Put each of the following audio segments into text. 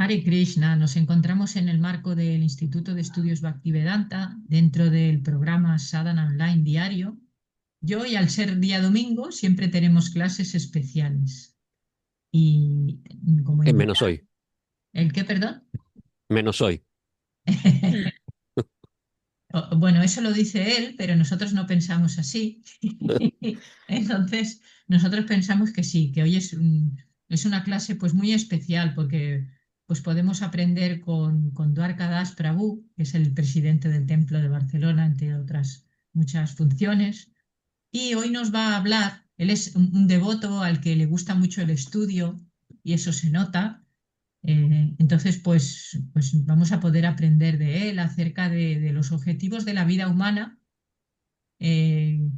Hare Krishna, nos encontramos en el marco del Instituto de Estudios Bhaktivedanta dentro del programa Sadhana Online Diario. Yo, y al ser día domingo, siempre tenemos clases especiales. Y como Menos invitar, hoy, ¿el qué, perdón? menos hoy. Bueno, eso lo dice él, pero nosotros no pensamos así. Entonces, nosotros pensamos que sí, que hoy es una clase pues muy especial porque pues podemos aprender con Dwarkadas Prabhu, que es el presidente del Templo de Barcelona, entre otras muchas funciones. Y hoy nos va a hablar, él es un devoto al que le gusta mucho el estudio y eso se nota. Entonces, pues vamos a poder aprender de él acerca de los objetivos de la vida humana. Eh,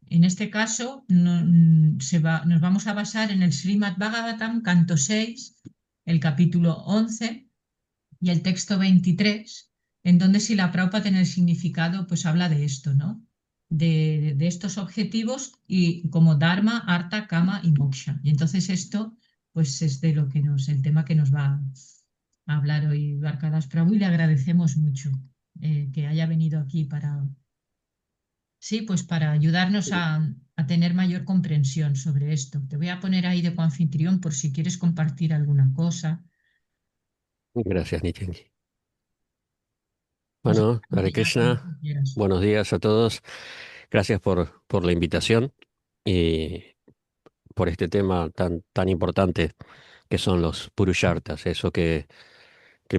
en este caso, nos vamos a basar en el Srimad Bhagavatam, canto 6, el capítulo 11 y el texto 23, en donde Srila Prabhupada en el significado pues habla de esto, ¿no? De estos objetivos y como Dharma, Artha, Kama y Moksha. Y entonces esto pues es de lo que el tema que nos va a hablar hoy Dwarkadas Prabhu y le agradecemos mucho que haya venido aquí para, sí, pues para ayudarnos a tener mayor comprensión sobre esto. Te voy a poner ahí de coanfitrión por si quieres compartir alguna cosa. Gracias, Nitingi. Pues Bueno, adelante Hare ya cuando Krishna, tú quieras. buenos días a todos. Gracias por la invitación y por este tema tan importante que son los Purushartas, eso que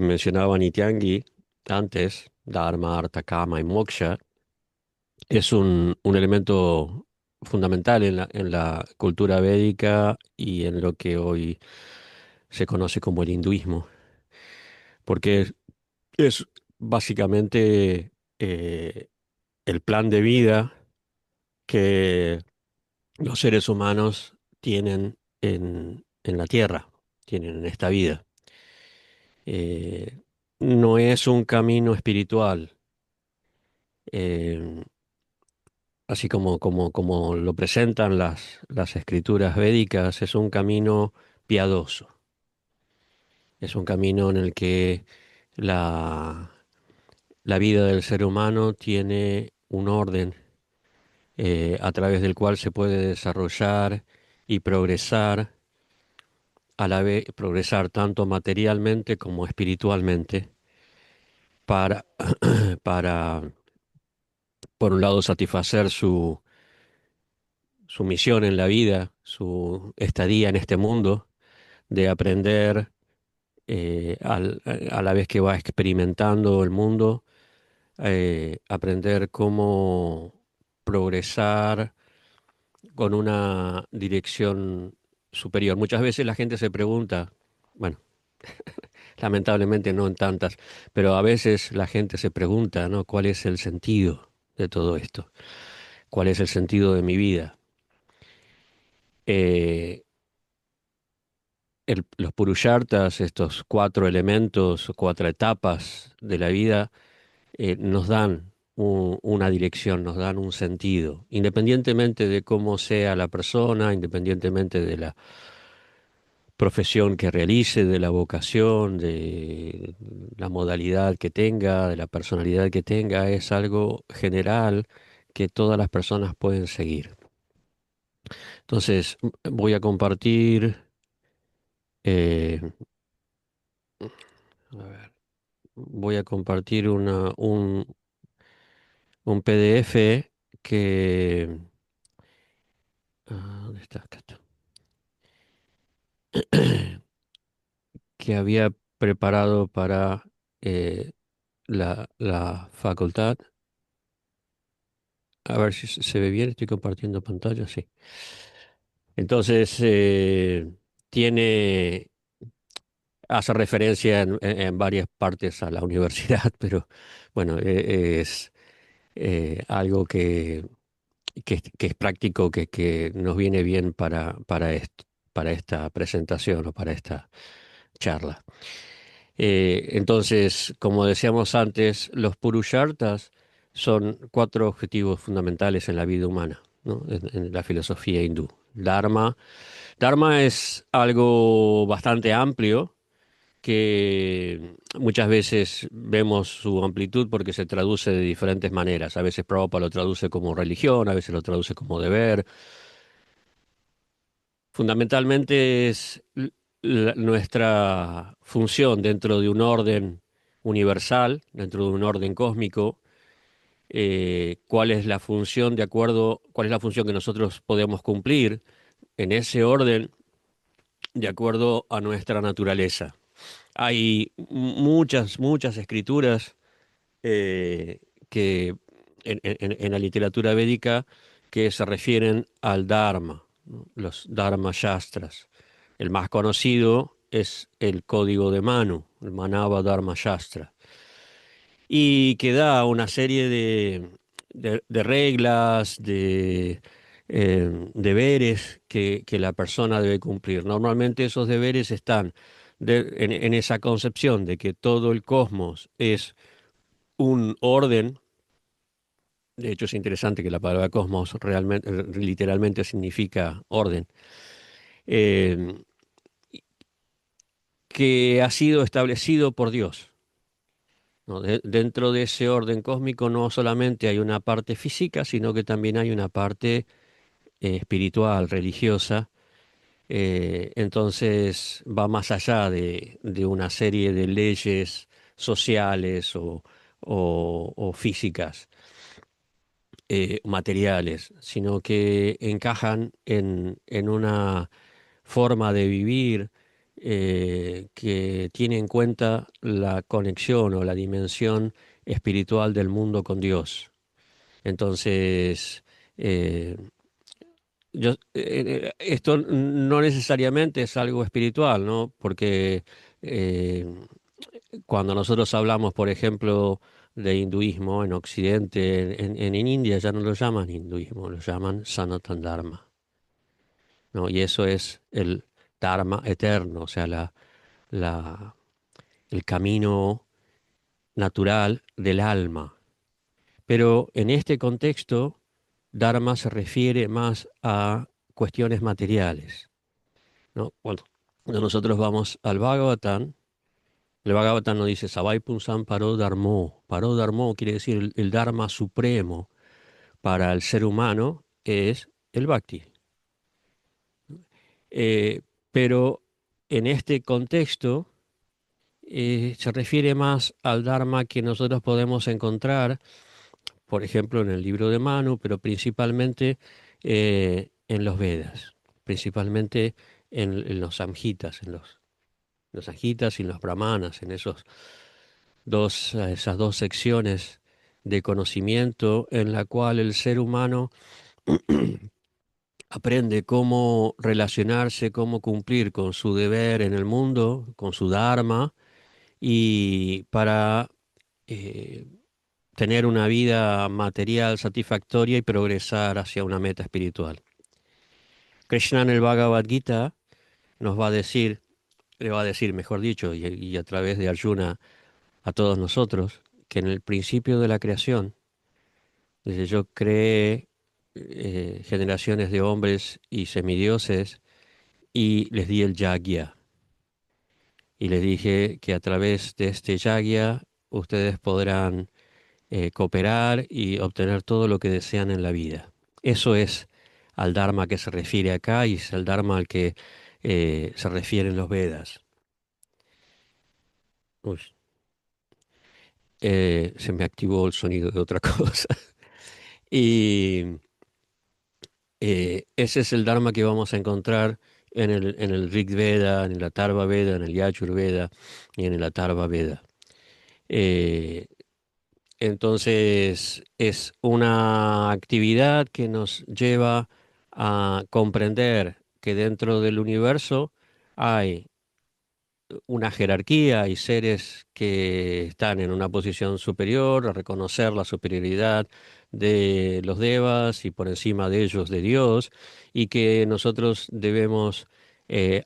mencionaba Nityangi antes, Dharma, Artha, Kama y Moksha, es un elemento fundamental en la cultura védica y en lo que hoy se conoce como el hinduismo, porque es básicamente el plan de vida que los seres humanos tienen en la Tierra, tienen en esta vida. Eh, no es un camino espiritual, eh, así como lo presentan las escrituras védicas, es un camino piadoso, es un camino en el que la, la vida del ser humano tiene un orden a través del cual se puede desarrollar y progresar, a la vez progresar tanto materialmente como espiritualmente, para, para, por un lado, satisfacer su misión en la vida, su estadía en este mundo, de aprender a la vez que va experimentando el mundo, aprender cómo progresar con una dirección superior. Muchas veces la gente se pregunta, bueno, lamentablemente no en tantas, pero a veces la gente se pregunta, ¿no? ¿Cuál es el sentido de todo esto? ¿Cuál es el sentido de mi vida? Eh, los purushartas, estos cuatro elementos, cuatro etapas de la vida, nos dan una dirección, nos dan un sentido, independientemente de cómo sea la persona, independientemente de la profesión que realice, de la vocación, de la modalidad que tenga, de la personalidad que tenga, es algo general que todas las personas pueden seguir. Entonces, voy a compartir, eh, a ver, voy a compartir un PDF que, ¿dónde está? Acá está. Que había preparado para eh, la facultad. A ver si se ve bien, estoy compartiendo pantalla, sí. Entonces, tiene, hace referencia en varias partes a la universidad, pero bueno, es algo que es práctico, que nos viene bien para esto, para esta presentación o para esta charla. Entonces, como decíamos antes, los purushartas son cuatro objetivos fundamentales en la vida humana, ¿no? En la filosofía hindú. Dharma es algo bastante amplio que muchas veces vemos su amplitud porque se traduce de diferentes maneras. A veces Prabhupada lo traduce como religión, a veces lo traduce como deber. Fundamentalmente es nuestra función dentro de un orden universal, dentro de un orden cósmico, cuál es la función de acuerdo, cuál es la función que nosotros podemos cumplir en ese orden de acuerdo a nuestra naturaleza. Hay muchas escrituras eh, que en la literatura védica que se refieren al Dharma, ¿no? Los Dharma Shastras. El más conocido es el Código de Manu, el Manava Dharma Shastra, y que da una serie de reglas, de deberes que la persona debe cumplir. Normalmente esos deberes están en esa concepción de que todo el cosmos es un orden. De hecho, es interesante que la palabra cosmos realmente, literalmente significa orden, eh, que ha sido establecido por Dios, ¿no? Dentro de ese orden cósmico no solamente hay una parte física, sino que también hay una parte espiritual, religiosa. Entonces va más allá de una serie de leyes sociales o físicas, materiales, sino que encajan en una forma de vivir que tiene en cuenta la conexión o la dimensión espiritual del mundo con Dios. Entonces, eh, esto no necesariamente es algo espiritual, ¿no? Porque eh, cuando nosotros hablamos, por ejemplo, de hinduismo en Occidente, en India ya no lo llaman hinduismo, lo llaman Sanatan Dharma, ¿no? Y eso es el Dharma eterno, o sea, la, el camino natural del alma. Pero en este contexto, Dharma se refiere más a cuestiones materiales, ¿no? Cuando nosotros vamos al Bhagavatam, el Bhagavatam nos dice Savai Punsam Paro Dharmo. Paro Dharmo quiere decir el Dharma supremo para el ser humano es el Bhakti. Eh, pero en este contexto se refiere más al Dharma que nosotros podemos encontrar, por ejemplo, en el libro de Manu, pero principalmente en los Vedas, principalmente en los Samhitas, los Samhitas y los Brahmanas, en esas dos secciones de conocimiento en la cual el ser humano aprende cómo relacionarse, cómo cumplir con su deber en el mundo, con su dharma, y para eh, tener una vida material satisfactoria y progresar hacia una meta espiritual. Krishna en el Bhagavad Gita nos va a decir, le va a decir, mejor dicho, y a través de Arjuna a todos nosotros, que en el principio de la creación, dice, yo creé generaciones de hombres y semidioses y les di el yagya. Y les dije que a través de este yagya ustedes podrán cooperar y obtener todo lo que desean en la vida. Eso es al Dharma que se refiere acá y es el Dharma al que se refieren los Vedas. Uy, se me activó el sonido de otra cosa. Y ese es el Dharma que vamos a encontrar en el Rig Veda, en el Atharva Veda, en el Yajur Veda y en el Atharva Veda. Eh, entonces es una actividad que nos lleva a comprender que dentro del universo hay una jerarquía y seres que están en una posición superior, a reconocer la superioridad de los devas y por encima de ellos de Dios, y que nosotros debemos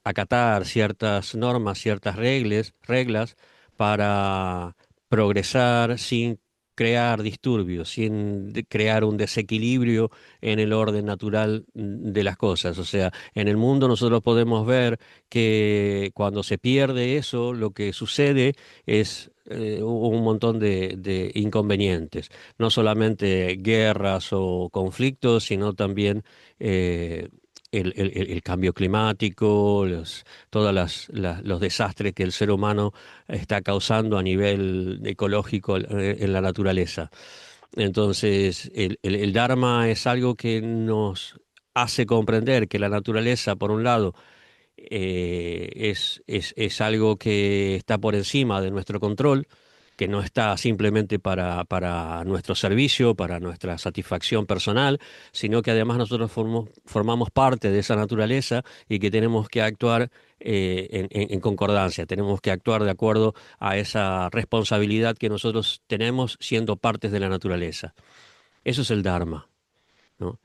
acatar ciertas normas, ciertas reglas para progresar sin crear disturbios, sin crear un desequilibrio en el orden natural de las cosas. O sea, en el mundo nosotros podemos ver que cuando se pierde eso, lo que sucede es un montón de inconvenientes. No solamente guerras o conflictos, sino también el cambio climático, todos los desastres que el ser humano está causando a nivel ecológico en la naturaleza. Entonces, el Dharma es algo que nos hace comprender que la naturaleza, por un lado, es algo que está por encima de nuestro control, que no está simplemente para nuestro servicio, para nuestra satisfacción personal, sino que además nosotros formamos parte de esa naturaleza y que tenemos que actuar en concordancia, tenemos que actuar de acuerdo a esa responsabilidad que nosotros tenemos siendo partes de la naturaleza. Eso es el Dharma, ¿no?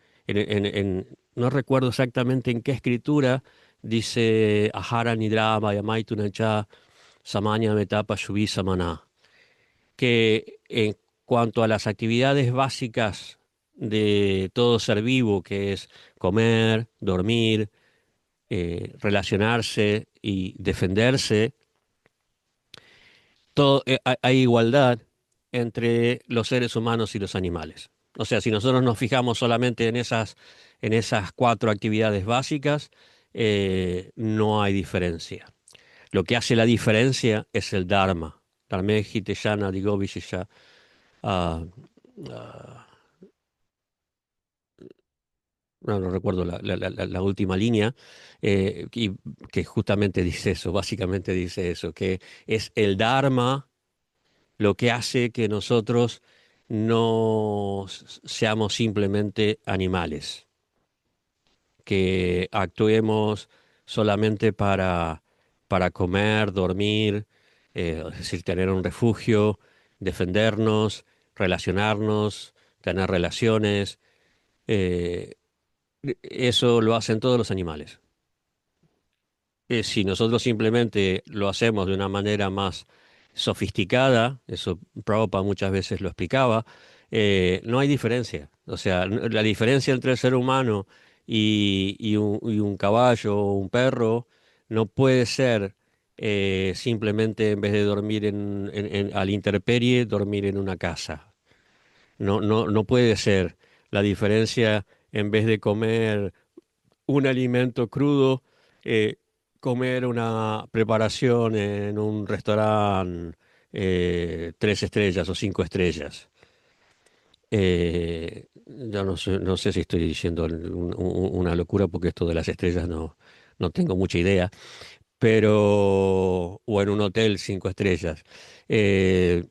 No recuerdo exactamente en qué escritura dice Ahara Nidra Vayamaitu cha Samanya Metapa Shubi Samana, que en cuanto a las actividades básicas de todo ser vivo, que es comer, dormir, relacionarse y defenderse, hay igualdad entre los seres humanos y los animales. O sea, si nosotros nos fijamos solamente en esas cuatro actividades básicas, no hay diferencia. Lo que hace la diferencia es el Dharma. Dharme hiteyana digo vishisha. ah, ah, no recuerdo la última línea, y que justamente dice eso, básicamente dice eso, que es el Dharma lo que hace que nosotros no seamos simplemente animales, que actuemos solamente para comer, dormir, es decir, tener un refugio, defendernos, relacionarnos, tener relaciones. eh, Eso lo hacen todos los animales. Si nosotros simplemente lo hacemos de una manera más sofisticada, eso Prabhupada muchas veces lo explicaba, no hay diferencia. O sea, la diferencia entre el ser humano y un caballo o un perro no puede ser simplemente en vez de dormir a la intemperie, dormir en una casa. No puede ser la diferencia en vez de comer un alimento crudo, eh, comer una preparación en un restaurante 3 estrellas o 5 estrellas. Yo no sé si estoy diciendo una locura porque esto de las estrellas no tengo mucha idea, pero, o en un hotel 5 estrellas. Eh,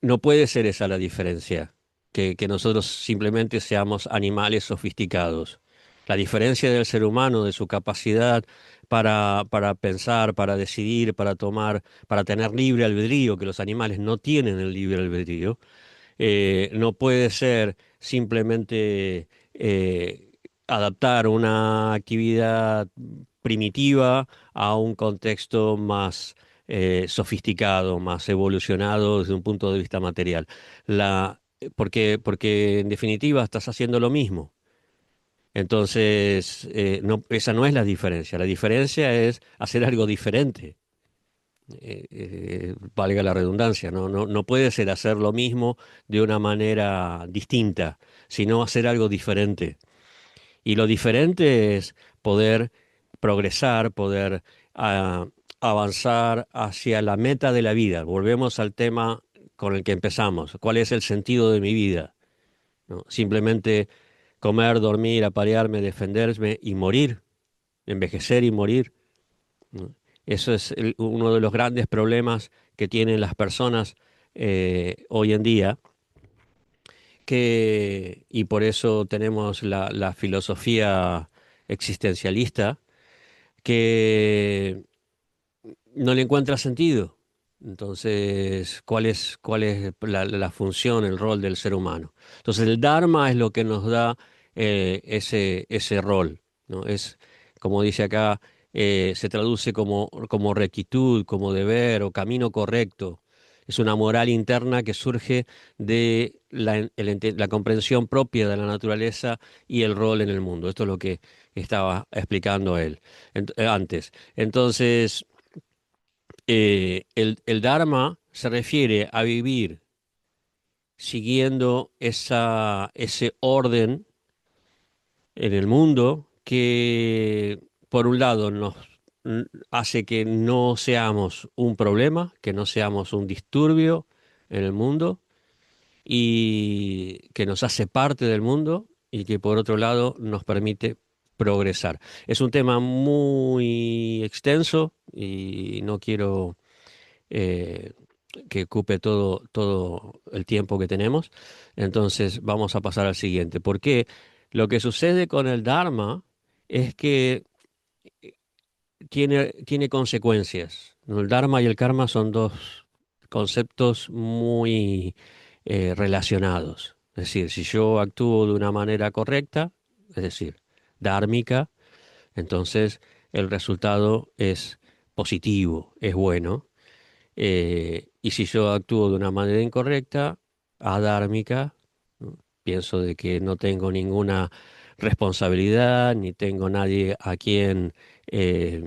no puede ser esa la diferencia, que nosotros simplemente seamos animales sofisticados. La diferencia del ser humano, de su capacidad para pensar, para decidir, para tomar, para tener libre albedrío, que los animales no tienen el libre albedrío, no puede ser simplemente adaptar una actividad primitiva a un contexto más sofisticado, más evolucionado desde un punto de vista material. Porque en definitiva estás haciendo lo mismo. Entonces, esa no es la diferencia. La diferencia es hacer algo diferente, valga la redundancia, no puede ser hacer lo mismo de una manera distinta, sino hacer algo diferente. Y lo diferente es poder progresar, poder ah, avanzar hacia la meta de la vida. Volvemos al tema con el que empezamos. ¿Cuál es el sentido de mi vida? ¿No? Simplemente comer, dormir, aparearme, defenderme y morir, envejecer y morir, ¿no? Eso es uno de los grandes problemas que tienen las personas hoy en día, y por eso tenemos la filosofía existencialista, que no le encuentra sentido. Entonces, cuál es la función, el rol del ser humano? Entonces, el Dharma es lo que nos da ese rol, ¿no? Es, como dice acá, se traduce como rectitud, como deber o camino correcto. Es una moral interna que surge de la comprensión propia de la naturaleza y el rol en el mundo. Esto es lo que estaba explicando él antes. Entonces, el Dharma se refiere a vivir siguiendo ese orden en el mundo que, por un lado, hace que no seamos un problema, que no seamos un disturbio en el mundo y que nos hace parte del mundo y que, por otro lado, nos permite progresar. Es un tema muy extenso y no quiero eh, que ocupe todo el tiempo que tenemos. Entonces vamos a pasar al siguiente. Porque lo que sucede con el Dharma es que tiene consecuencias, ¿no? El Dharma y el karma son dos conceptos muy relacionados. Es decir, si yo actúo de una manera correcta, es decir, dármica, entonces el resultado es positivo, es bueno. Y si yo actúo de una manera incorrecta, adármica, ¿no? Pienso de que no tengo ninguna responsabilidad, ni tengo nadie a quien eh,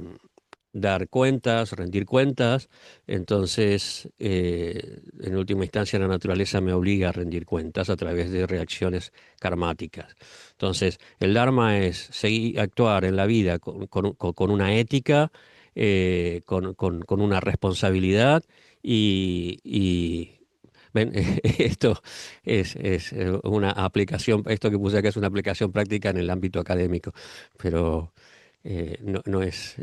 dar cuentas, rendir cuentas, entonces en última instancia la naturaleza me obliga a rendir cuentas a través de reacciones karmáticas. Entonces, el Dharma es actuar en la vida con una ética, con una responsabilidad y ven, esto es una aplicación, esto que puse acá es una aplicación práctica en el ámbito académico, pero no es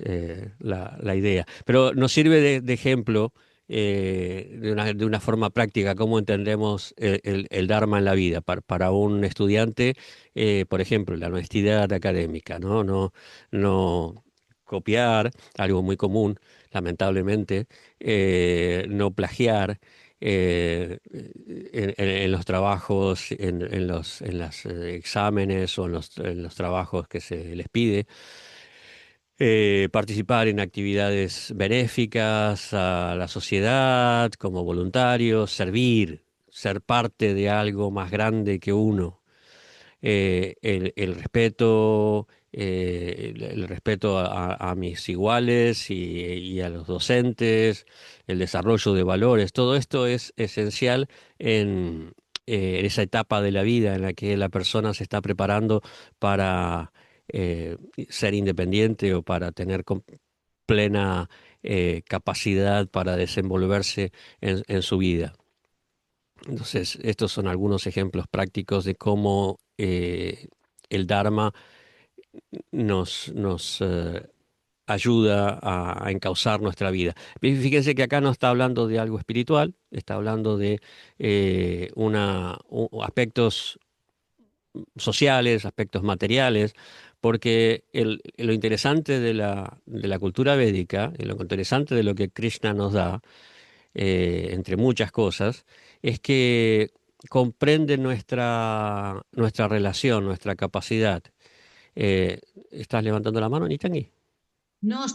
la idea. Pero nos sirve de ejemplo de una forma práctica cómo entendemos el Dharma en la vida. Para un estudiante, por ejemplo, la honestidad académica, ¿no? No copiar, algo muy común, lamentablemente, no plagiar. En los trabajos, en los exámenes o en los trabajos que se les pide, participar en actividades benéficas a la sociedad como voluntarios, servir, ser parte de algo más grande que uno. El respeto, el respeto a mis iguales y a los docentes, el desarrollo de valores, todo esto es esencial en esa etapa de la vida en la que la persona se está preparando para eh, ser independiente o para tener plena capacidad para desenvolverse en su vida. Entonces, estos son algunos ejemplos prácticos de cómo el Dharma nos ayuda a encauzar nuestra vida. Fíjense que acá no está hablando de algo espiritual, está hablando de aspectos sociales, aspectos materiales, porque lo interesante de la cultura védica, y lo interesante de lo que Krishna nos da, entre muchas cosas, es que comprende nuestra relación, nuestra capacidad. Eh, ¿Estás levantando la mano, Nitangi? No,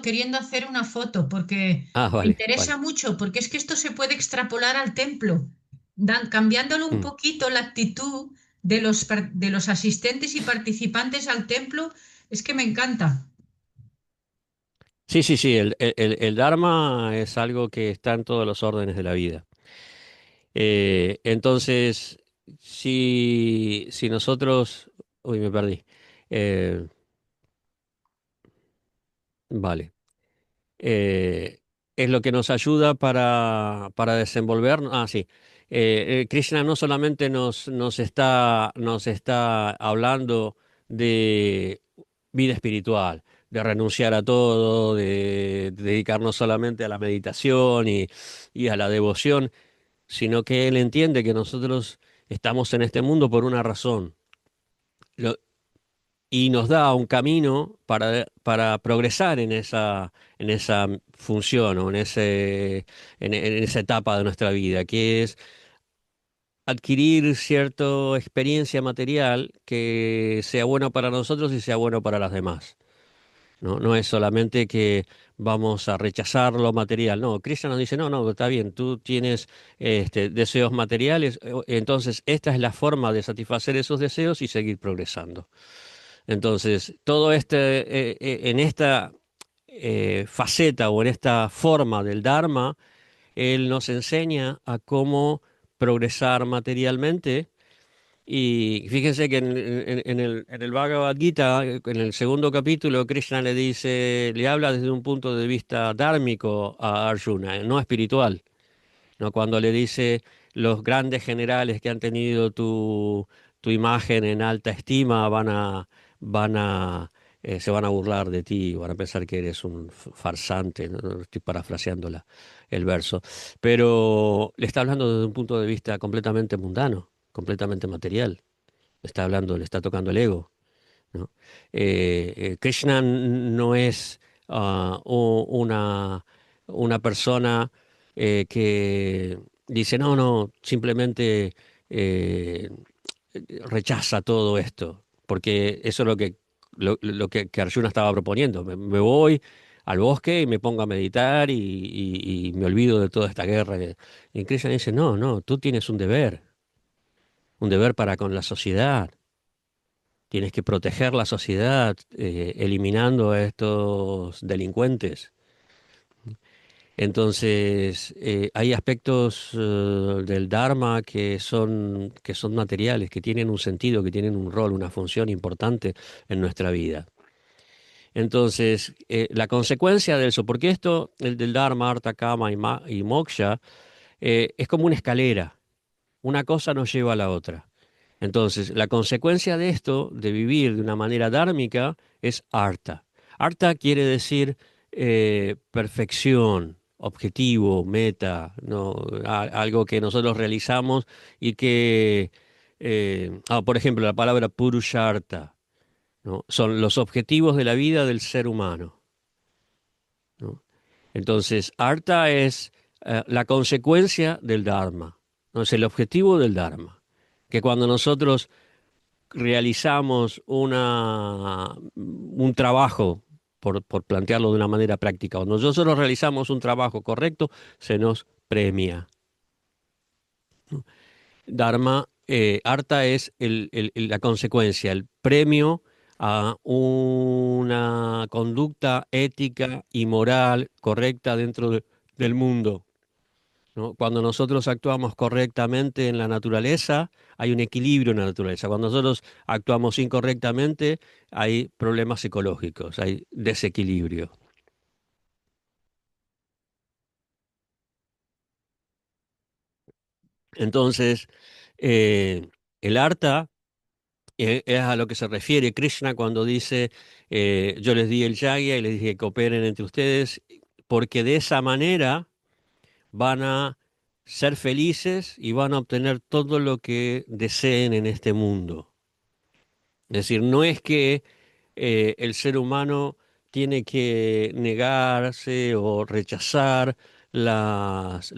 queriendo hacer una foto porque Ah, me vale, interesa vale. mucho, porque es que esto se puede extrapolar al templo, cambiándolo un Mm. poquito la actitud de de los asistentes y participantes al templo, es que me encanta. Sí, sí, sí, el Dharma es algo que está en todos los órdenes de la vida. Entonces, si nosotros... Uy, me perdí. Eh, vale. eh, es lo que nos ayuda para desenvolvernos. Ah, sí. Krishna no solamente nos está hablando de vida espiritual, de renunciar a todo, de dedicarnos solamente a la meditación y a la devoción, sino que él entiende que nosotros estamos en este mundo por una razón. Y nos da un camino para progresar en esa función o en esa etapa de nuestra vida, que es adquirir cierta experiencia material que sea bueno para nosotros y sea bueno para las demás. ¿no? No es solamente que vamos a rechazar lo material. No, Krishna nos dice, no, no, está bien, tú tienes deseos materiales, entonces esta es la forma de satisfacer esos deseos y seguir progresando. Entonces, todo en esta faceta o en esta forma del Dharma, él nos enseña a cómo progresar materialmente. Y fíjense que en el Bhagavad Gita, en el segundo capítulo, Krishna le dice, le habla desde un punto de vista dármico a Arjuna, no espiritual, ¿no? Cuando le dice, los grandes generales que han tenido tu imagen en alta estima van a, se van a burlar de ti, van a pensar que eres un farsante, ¿no? Estoy parafraseando el verso, pero le está hablando desde un punto de vista completamente mundano, completamente material. Le está hablando, le está tocando el ego, ¿no? Krishna no es una persona que dice, no, no, simplemente eh, rechaza todo esto, porque eso es que Arjuna estaba proponiendo. Me voy al bosque y me pongo a meditar y me olvido de toda esta guerra. Y Krishna dice, no, no, tú tienes un deber para con la sociedad. Tienes que proteger la sociedad, eliminando a estos delincuentes. Entonces, hay aspectos del Dharma que son materiales, que tienen un sentido, que tienen un rol, una función importante en nuestra vida. Entonces, la consecuencia de eso, porque esto, el del Dharma, Artha, Kama y Moksha, es como una escalera. Una cosa nos lleva a la otra. Entonces, la consecuencia de esto, de vivir de una manera dármica, es arta. Arta quiere decir perfección, objetivo, meta, ¿no? Algo que nosotros realizamos y que, por ejemplo, la palabra purusharta, ¿no? Son los objetivos de la vida del ser humano, ¿no? Entonces, arta es la consecuencia del Dharma, ¿no? Es el objetivo del Dharma. Que cuando nosotros realizamos un trabajo, por plantearlo de una manera práctica, cuando nosotros realizamos un trabajo correcto, se nos premia. Dharma, Artha es la consecuencia, el premio a una conducta ética y moral correcta del mundo, ¿no? Cuando nosotros actuamos correctamente en la naturaleza, hay un equilibrio en la naturaleza. Cuando nosotros actuamos incorrectamente, hay problemas ecológicos, hay desequilibrio. Entonces, eh, el arta es a lo que se refiere Krishna cuando dice, yo les di el yagya y les dije que cooperen entre ustedes, porque de esa manera van a ser felices y van a obtener todo lo que deseen en este mundo. Es decir, no es que el ser humano tiene que negarse o rechazar las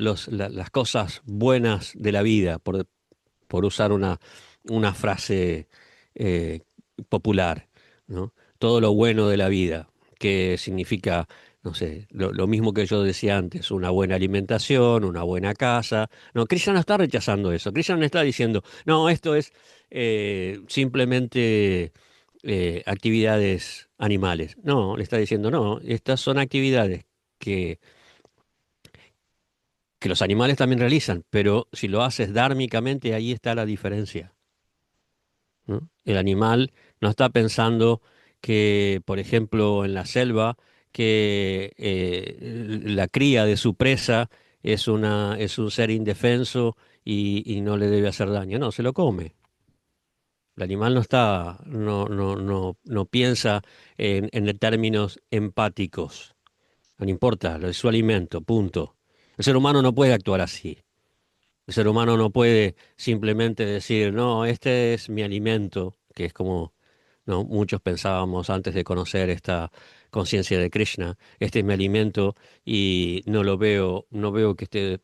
cosas buenas de la vida, por usar una frase eh, popular, ¿no? Todo lo bueno de la vida, que significa, no sé, lo mismo que yo decía antes, una buena alimentación, una buena casa. No, Krishna no está rechazando eso. Krishna no está diciendo, no, esto es simplemente actividades animales. No, le está diciendo, no, estas son actividades que, que los animales también realizan, pero si lo haces dármicamente, ahí está la diferencia, ¿no? El animal no está pensando que, por ejemplo, en la selva, que la cría de su presa es un ser indefenso y no le debe hacer daño. No, se lo come. El animal no piensa en términos empáticos. No le importa, es su alimento, punto. El ser humano no puede actuar así. El ser humano no puede simplemente decir, no, este es mi alimento, que es como, ¿no? Muchos pensábamos antes de conocer esta conciencia de Krishna, este es mi alimento y no veo que esté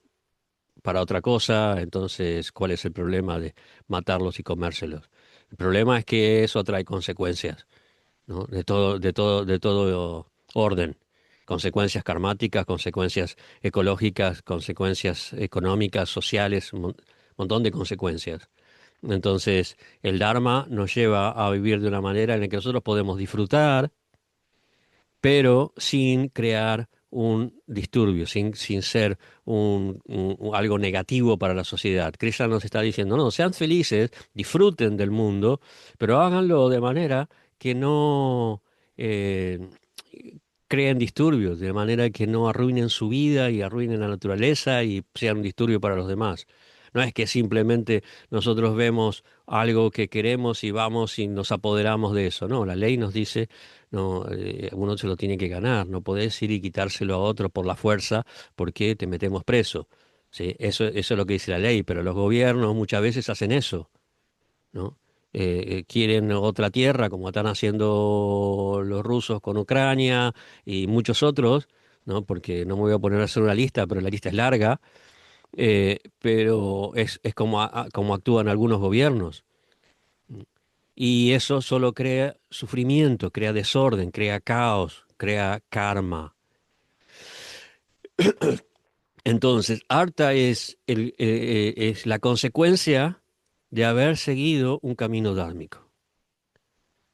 para otra cosa, entonces, ¿cuál es el problema de matarlos y comérselos? El problema es que eso trae consecuencias. ¿no? De todo orden. Consecuencias karmáticas, consecuencias ecológicas, consecuencias económicas, sociales, un montón de consecuencias. Entonces, el Dharma nos lleva a vivir de una manera en la que nosotros podemos disfrutar, pero sin crear un disturbio, sin ser algo negativo para la sociedad. Krishna nos está diciendo, no, sean felices, disfruten del mundo, pero háganlo de manera que no eh, creen disturbios, de manera que no arruinen su vida y arruinen la naturaleza y sean un disturbio para los demás. No es que simplemente nosotros vemos algo que queremos y vamos y nos apoderamos de eso. No, la ley nos dice, no, uno se lo tiene que ganar. No podés ir y quitárselo a otro por la fuerza porque te metemos preso. ¿Sí? Eso es lo que dice la ley, pero los gobiernos muchas veces hacen eso, ¿no? Quieren otra tierra, como están haciendo los rusos con Ucrania y muchos otros, ¿no? Porque no me voy a poner a hacer una lista, pero la lista es larga, pero es como actúan algunos gobiernos. Y eso solo crea sufrimiento, crea desorden, crea caos, crea karma. Entonces, Arta es la consecuencia de haber seguido un camino dármico.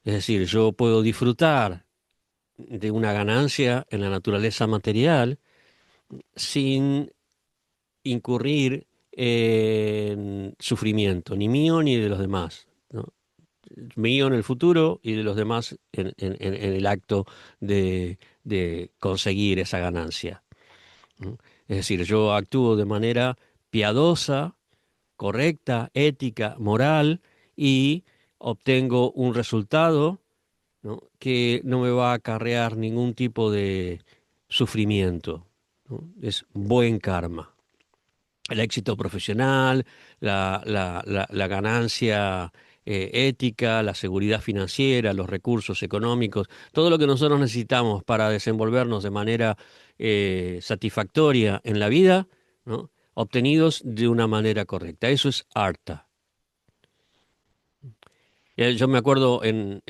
Es decir, yo puedo disfrutar de una ganancia en la naturaleza material sin incurrir en sufrimiento, ni mío ni de los demás, ¿no? Mío en el futuro y de los demás en el acto de conseguir esa ganancia, ¿no? Es decir, yo actúo de manera piadosa, correcta, ética, moral y obtengo un resultado, ¿no? Que no me va a acarrear ningún tipo de sufrimiento, ¿no? Es buen karma. El éxito profesional, la ganancia ética, la seguridad financiera, los recursos económicos, todo lo que nosotros necesitamos para desenvolvernos de manera satisfactoria en la vida, ¿no? Obtenidos de una manera correcta. Eso es arta. Yo me acuerdo en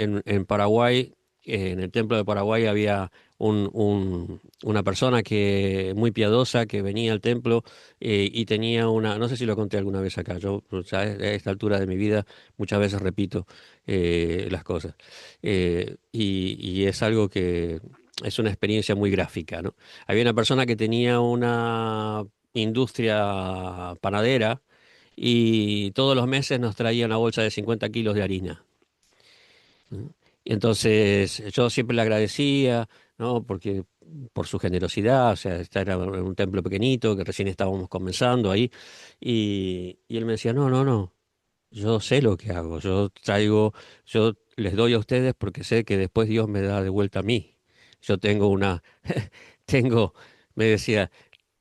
Paraguay, en el templo de Paraguay había una persona que muy piadosa que venía al templo y tenía no sé si lo conté alguna vez acá, yo ya a esta altura de mi vida muchas veces repito las cosas. Y es algo que es una experiencia muy gráfica, ¿no? Había una persona que tenía una industria panadera y todos los meses nos traía una bolsa de 50 kilos de harina. ¿No? Y entonces yo siempre le agradecía, ¿no? Porque por su generosidad, o sea, este era un templo pequeñito que recién estábamos comenzando ahí, y él me decía, no, no, no, yo sé lo que hago, yo les doy a ustedes porque sé que después Dios me da de vuelta a mí. Yo tengo, me decía,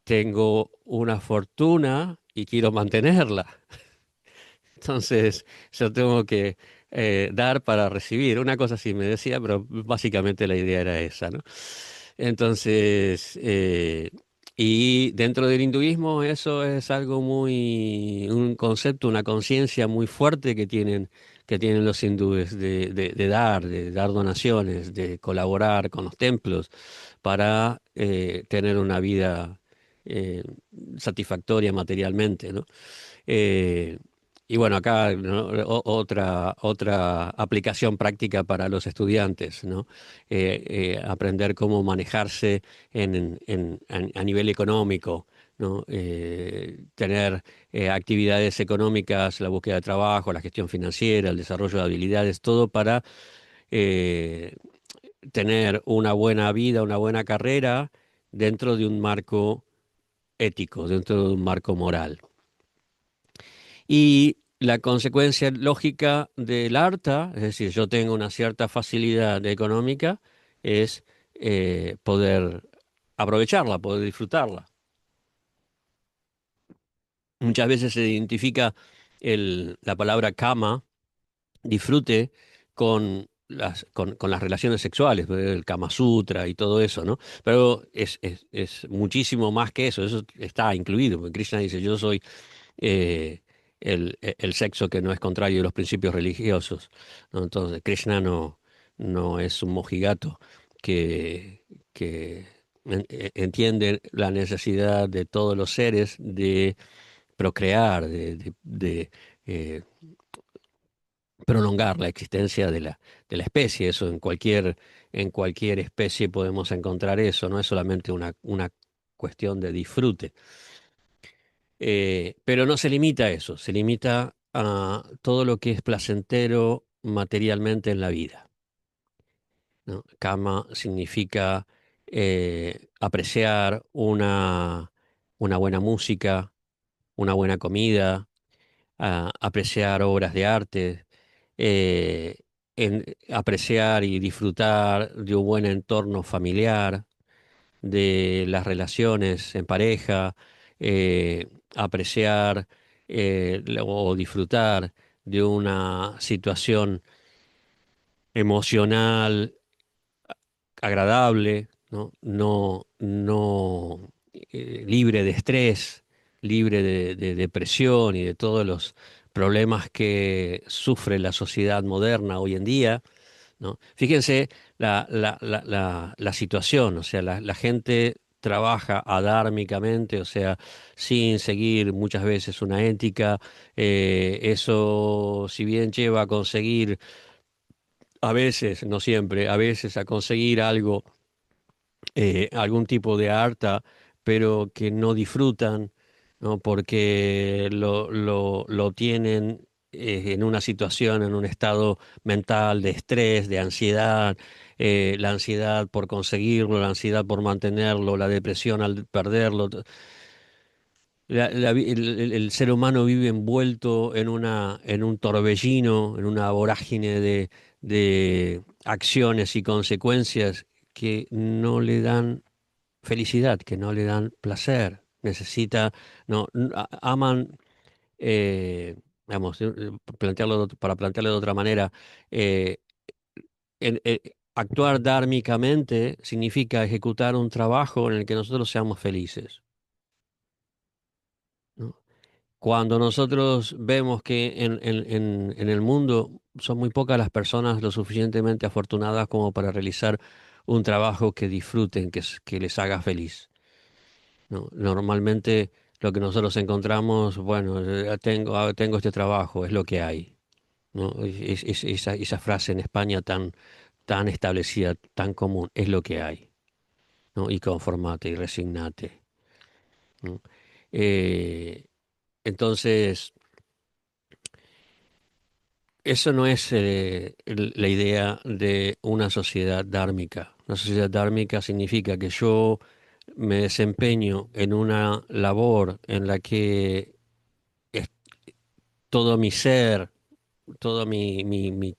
tengo una fortuna y quiero mantenerla. Entonces, yo tengo que dar para recibir. Una cosa así me decía, pero básicamente la idea era esa, ¿no? Entonces, y dentro del hinduismo eso es algo un concepto, una conciencia muy fuerte que tienen los hindúes de dar donaciones, de colaborar con los templos para tener una vida eh, satisfactoria materialmente, ¿no? Eh, y bueno, acá, ¿no? Otra aplicación práctica para los estudiantes, ¿no? Aprender cómo manejarse a nivel económico, ¿no? Tener actividades económicas, la búsqueda de trabajo, la gestión financiera, el desarrollo de habilidades, todo para eh, tener una buena vida, una buena carrera dentro de un marco ético, dentro de un marco moral. Y la consecuencia lógica del ARTA, es decir, yo tengo una cierta facilidad económica, es poder aprovecharla, poder disfrutarla. Muchas veces se identifica la palabra kama, disfrute, con las relaciones sexuales, el Kama Sutra y todo eso, ¿no? Pero es muchísimo más que eso está incluido, porque Krishna dice, yo soy eh, el sexo que no es contrario a los principios religiosos, ¿no? Entonces, Krishna no, no es un mojigato que entiende la necesidad de todos los seres de procrear, de prolongar la existencia de la especie. Eso en cualquier especie podemos encontrar eso, no es solamente una cuestión de disfrute. Pero no se limita a eso, se limita a todo lo que es placentero materialmente en la vida, ¿no? Kama significa apreciar una buena música, una buena comida, apreciar obras de arte, eh, apreciar y disfrutar de un buen entorno familiar, de las relaciones en pareja, apreciar o disfrutar de una situación emocional agradable, ¿no? Libre de estrés, libre de depresión y de todos los problemas que sufre la sociedad moderna hoy en día, ¿no? Fíjense la situación, o sea, la gente trabaja adármicamente, o sea, sin seguir muchas veces una ética. Eso, si bien lleva a conseguir, a veces, no siempre, a veces a conseguir algo, algún tipo de harta, pero que no disfrutan, ¿no? Porque lo tienen en una situación, en un estado mental de estrés, de ansiedad, la ansiedad por conseguirlo, la ansiedad por mantenerlo, la depresión al perderlo. El ser humano vive envuelto en un torbellino, en una vorágine de acciones y consecuencias que no le dan felicidad, que no le dan placer. Necesita, no, aman, vamos, para plantearlo de otra manera, eh, actuar dármicamente significa ejecutar un trabajo en el que nosotros seamos felices, ¿no? Cuando nosotros vemos que en el mundo son muy pocas las personas lo suficientemente afortunadas como para realizar un trabajo que disfruten, que les haga feliz, ¿no? Normalmente lo que nosotros encontramos, bueno, tengo este trabajo, es lo que hay, ¿no? Esa frase en España tan establecida, tan común, es lo que hay, ¿no? Y conformate y resignate, ¿no? Eh, entonces, eso no es la idea de una sociedad dármica. Una sociedad dármica significa que yo me desempeño en una labor en la que es todo mi ser, toda mi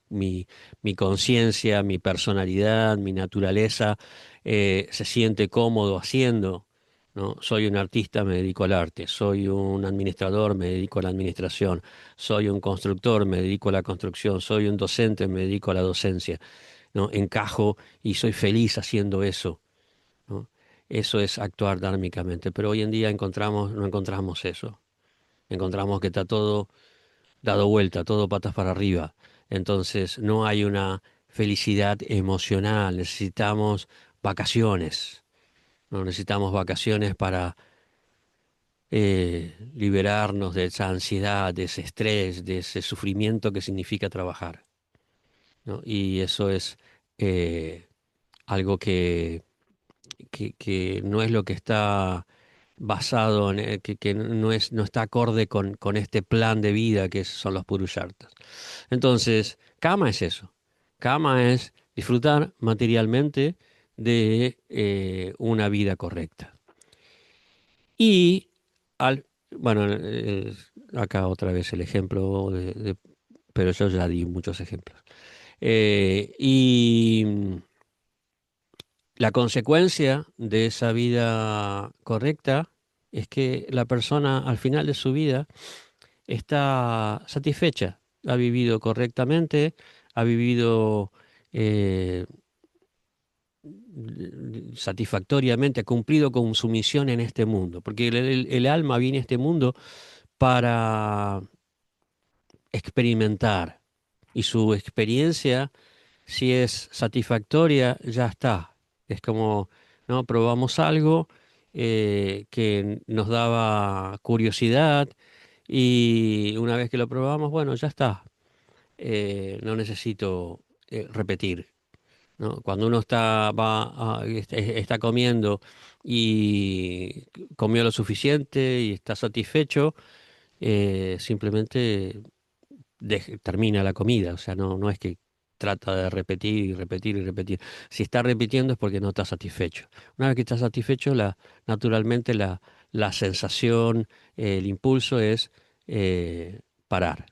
conciencia, mi personalidad, mi naturaleza, se siente cómodo haciendo, ¿no? Soy un artista, me dedico al arte. Soy un administrador, me dedico a la administración. Soy un constructor, me dedico a la construcción. Soy un docente, me dedico a la docencia, ¿no? Encajo y soy feliz haciendo eso, ¿no? Eso es actuar dármicamente. Pero hoy en día no encontramos eso. Encontramos que está todo dado vuelta, todo patas para arriba. Entonces no hay una felicidad emocional, necesitamos vacaciones, ¿no? Necesitamos vacaciones para liberarnos de esa ansiedad, de ese estrés, de ese sufrimiento que significa trabajar, ¿no? Y eso es eh, algo que no es lo que está basado en, que no está acorde con este plan de vida que son los purushartas. Entonces, Kama es eso. Kama es disfrutar materialmente de una vida correcta. Y bueno, acá otra vez el ejemplo pero yo ya di muchos ejemplos. Y la consecuencia de esa vida correcta es que la persona al final de su vida está satisfecha, ha vivido correctamente, ha vivido eh, satisfactoriamente, ha cumplido con su misión en este mundo, porque el alma viene a este mundo para experimentar y su experiencia si es satisfactoria, ya está. Es como, ¿no? Probamos algo que nos daba curiosidad y una vez que lo probamos, bueno, ya está. No necesito repetir, ¿no? Cuando uno está comiendo y comió lo suficiente y está satisfecho, simplemente termina la comida, o sea, no es que trata de repetir y repetir y repetir. Si está repitiendo es porque no está satisfecho. Una vez que está satisfecho, naturalmente la sensación, el impulso es parar.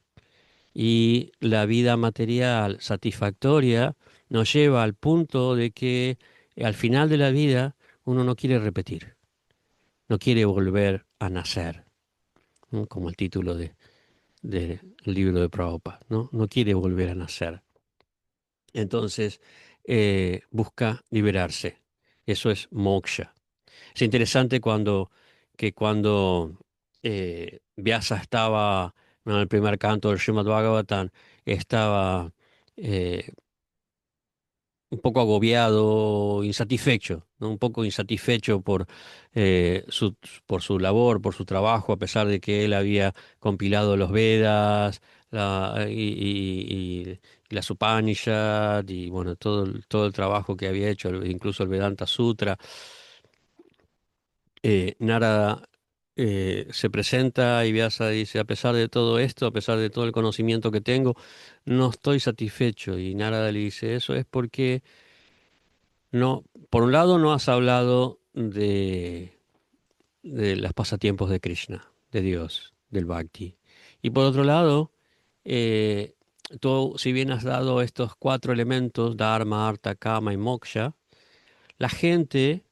Y la vida material satisfactoria nos lleva al punto de que al final de la vida uno no quiere repetir, no quiere volver a nacer, ¿no? Como el título del libro de Prabhupada, ¿no? No quiere volver a nacer. Entonces, busca liberarse. Eso es moksha. Es interesante cuando Vyasa estaba, ¿no? En el primer canto del Srimad Bhagavatam, estaba eh, un poco agobiado, insatisfecho, ¿no? Un poco insatisfecho por su labor, por su trabajo, a pesar de que él había compilado los Vedas y las Upanishad y bueno, todo el trabajo que había hecho, incluso el Vedanta Sutra. Narada se presenta y Vyasa dice, a pesar de todo esto, a pesar de todo el conocimiento que tengo, no estoy satisfecho. Y Narada le dice, eso es porque no, por un lado no has hablado de los pasatiempos de Krishna, de Dios, del Bhakti. Y por otro lado, eh, tú, si bien has dado estos cuatro elementos, Dharma, Artha, Kama y Moksha, la gente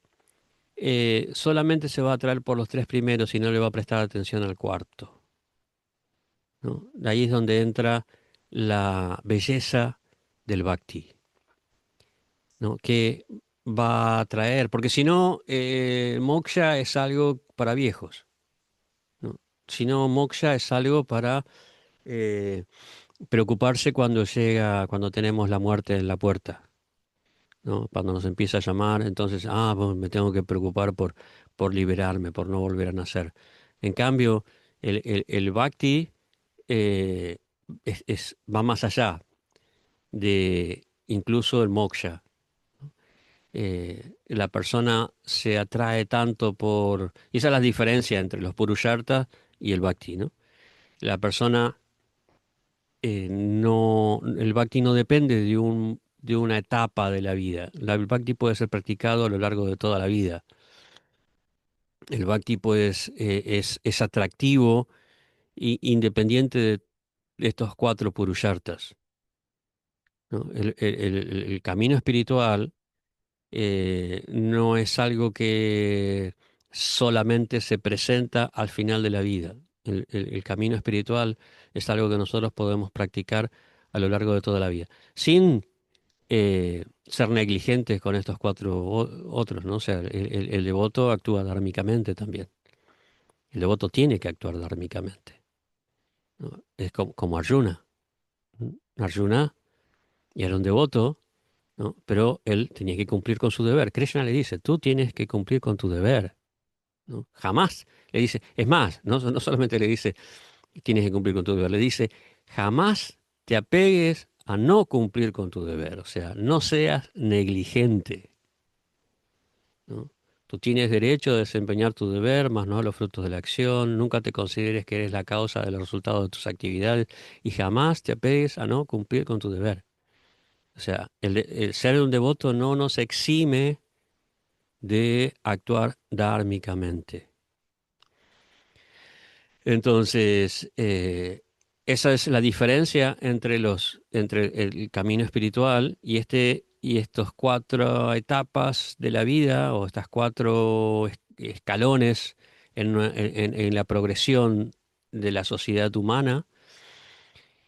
solamente se va a atraer por los tres primeros y no le va a prestar atención al cuarto, ¿no? De ahí es donde entra la belleza del Bhakti, ¿no? Que va a traer, porque si no, moksha es algo para viejos, ¿no? Si no, moksha es algo para eh, preocuparse cuando tenemos la muerte en la puerta, ¿no? Cuando nos empieza a llamar, entonces, pues me tengo que preocupar por liberarme, por no volver a nacer. En cambio, el bhakti eh, va más allá de incluso el moksha. La persona se atrae tanto y esa es la diferencia entre los purushartas y el bhakti, ¿no? La persona el bhakti no depende de una etapa de la vida. El bhakti puede ser practicado a lo largo de toda la vida. El bhakti pues, es atractivo independiente de estos cuatro purushartas, ¿no? El camino espiritual no es algo que solamente se presenta al final de la vida. El camino espiritual es algo que nosotros podemos practicar a lo largo de toda la vida, sin ser negligentes con estos cuatro otros, ¿no? O sea, el devoto actúa dármicamente también. El devoto tiene que actuar dármicamente, ¿no? Es como Arjuna. Arjuna era un devoto, ¿no? Pero él tenía que cumplir con su deber. Krishna le dice, tú tienes que cumplir con tu deber, ¿no? Jamás le dice, es más, no solamente le dice, tienes que cumplir con tu deber, le dice, jamás te apegues a no cumplir con tu deber, o sea, no seas negligente, ¿no? Tú tienes derecho a desempeñar tu deber, más no a los frutos de la acción. Nunca te consideres que eres la causa de los resultados de tus actividades y jamás te apegues a no cumplir con tu deber. O sea, el ser un devoto no nos exime de actuar dármicamente. Entonces, esa es la diferencia entre el camino espiritual y estos cuatro etapas de la vida o estas cuatro escalones en la progresión de la sociedad humana,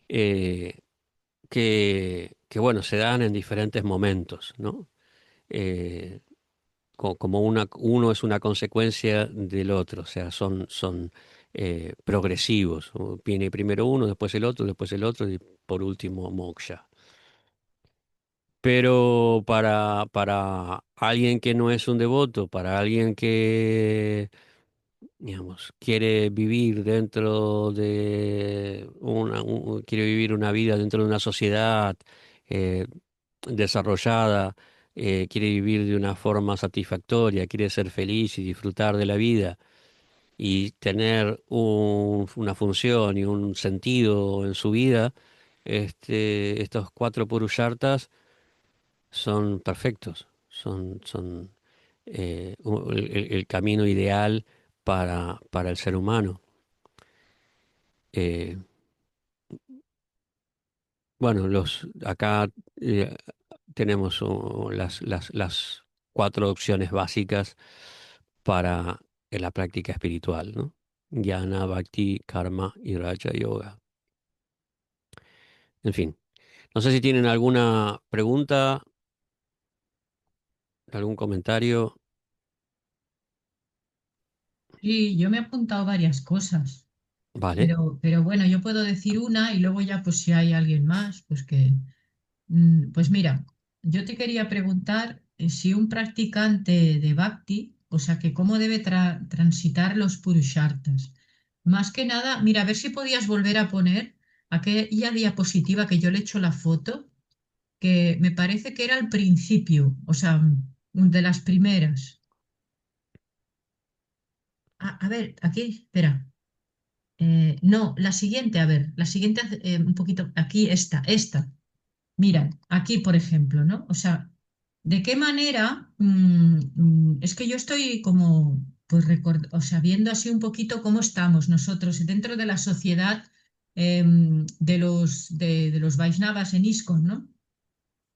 eh, bueno, se dan en diferentes momentos, ¿no? Eh, como uno es una consecuencia del otro, o sea, son progresivos. Viene primero uno, después el otro y por último moksha. Pero para alguien que no es un devoto, para alguien que, digamos, quiere vivir dentro de quiere vivir una vida dentro de una sociedad eh, desarrollada, quiere vivir de una forma satisfactoria, quiere ser feliz y disfrutar de la vida y tener una función y un sentido en su vida, estos cuatro purushartas son perfectos, son el camino ideal para el ser humano. Eh, bueno, acá eh, tenemos las cuatro opciones básicas para la práctica espiritual, ¿no? Jnana, Bhakti, Karma y Raja Yoga. En fin, no sé si tienen alguna pregunta, algún comentario. Sí, yo me he apuntado varias cosas, Vale. pero bueno, yo puedo decir una y luego ya pues si hay alguien más, pues que... Pues mira, yo te quería preguntar si un practicante de Bhakti, o sea, que cómo debe transitar los Purushartas. Más que nada, mira, a ver si podías volver a poner aquella diapositiva que yo le echo la foto, que me parece que era al principio, o sea, de las primeras. A ver, aquí, espera. No, la siguiente, a ver, la siguiente, un poquito, aquí, esta. Mira, aquí, por ejemplo, ¿no? O sea, ¿de qué manera? Es que yo estoy como, pues, o sea, viendo así un poquito cómo estamos nosotros dentro de la sociedad de los Vaishnavas en ISKCON, ¿no?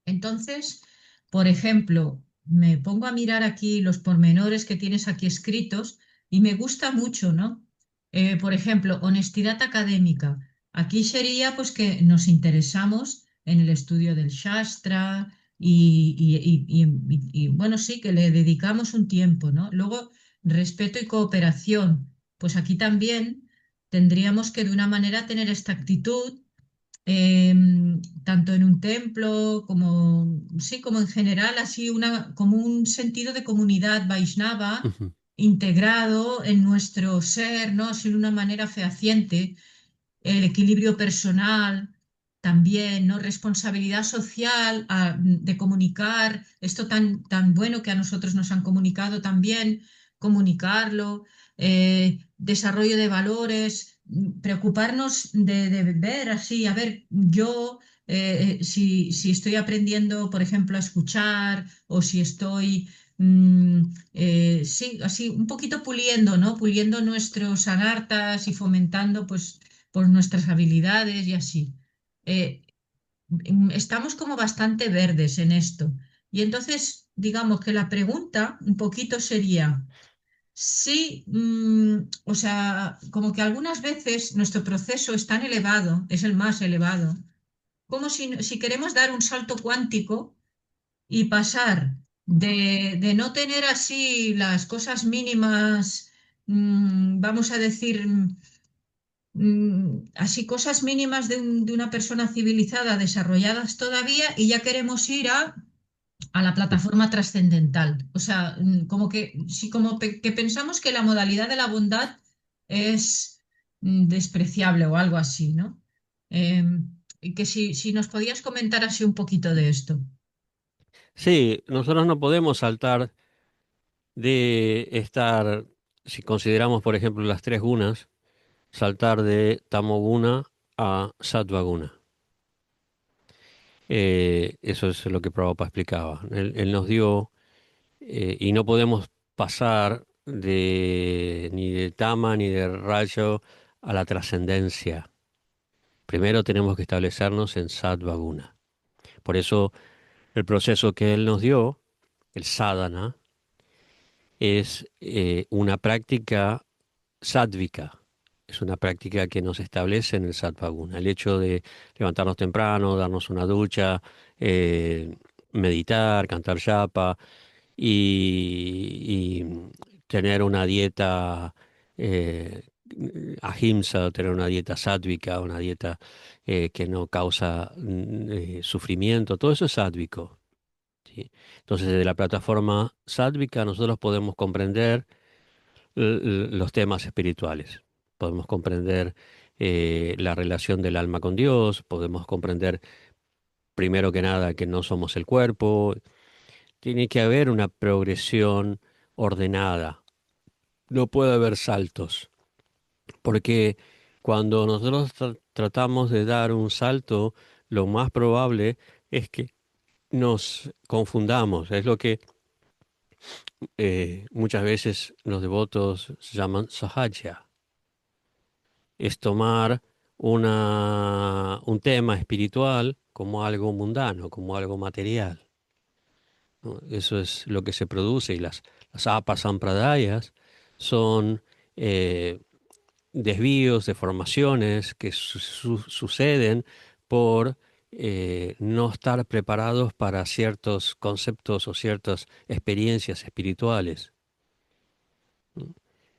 Entonces, por ejemplo, me pongo a mirar aquí los pormenores que tienes aquí escritos y me gusta mucho, ¿no? Por ejemplo, honestidad académica. Aquí sería pues que nos interesamos en el estudio del Shastra bueno, sí, que le dedicamos un tiempo, ¿no? Luego, respeto y cooperación. Pues aquí también tendríamos que de una manera tener esta actitud tanto en un templo como, sí, como en general, así como un sentido de comunidad Vaishnava Ujú, integrado en nuestro ser, ¿no? Así de una manera fehaciente, el equilibrio personal también, ¿no? Responsabilidad social, de comunicar esto tan bueno que a nosotros nos han comunicado también, comunicarlo, desarrollo de valores, preocuparnos de ver así, a ver, yo si estoy aprendiendo, por ejemplo, a escuchar o si estoy... sí, así un poquito puliendo, ¿no? Puliendo nuestros anartas y fomentando, pues, por nuestras habilidades y así. Eh, Estamos como bastante verdes en esto. Y entonces, digamos que la pregunta un poquito sería, si, o sea, como que algunas veces nuestro proceso es tan elevado, es el más elevado, como si queremos dar un salto cuántico y pasar de no tener así las cosas mínimas, vamos a decir, así cosas mínimas de una persona civilizada desarrolladas todavía y ya queremos ir a la ujú. plataforma trascendental. O sea, como que, sí, como que pensamos que la modalidad de la bondad es despreciable o algo así, ¿no? Y que si nos podías comentar así un poquito de esto. Sí, nosotros no podemos saltar de estar, si consideramos, por ejemplo, las tres gunas, saltar de tamoguna a sattvaguna. Eso es lo que Prabhupada explicaba. Él nos dio, y no podemos pasar ni de tama ni de rayo a la trascendencia. Primero tenemos que establecernos en sattvaguna. Por eso el proceso que él nos dio, el sadhana, es una práctica sádvica. Es una práctica que nos establece en el Satvaguna. El hecho de levantarnos temprano, darnos una ducha, eh, meditar, cantar japa y tener una dieta ahimsa, tener una dieta sádvica, una dieta que no causa sufrimiento, todo eso es sádvico. ¿sí? Entonces, desde la plataforma sádvica nosotros podemos comprender los temas espirituales. Podemos comprender la relación del alma con Dios, podemos comprender primero que nada que no somos el cuerpo. Tiene que haber una progresión ordenada, no puede haber saltos, porque cuando nosotros tratamos de dar un salto, lo más probable es que nos confundamos. Es lo que muchas veces los devotos llaman sahaja. Es tomar un tema espiritual como algo mundano, como algo material, ¿no? Eso es lo que se produce y las apasampradayas son eh, desvíos, deformaciones que suceden por no estar preparados para ciertos conceptos o ciertas experiencias espirituales.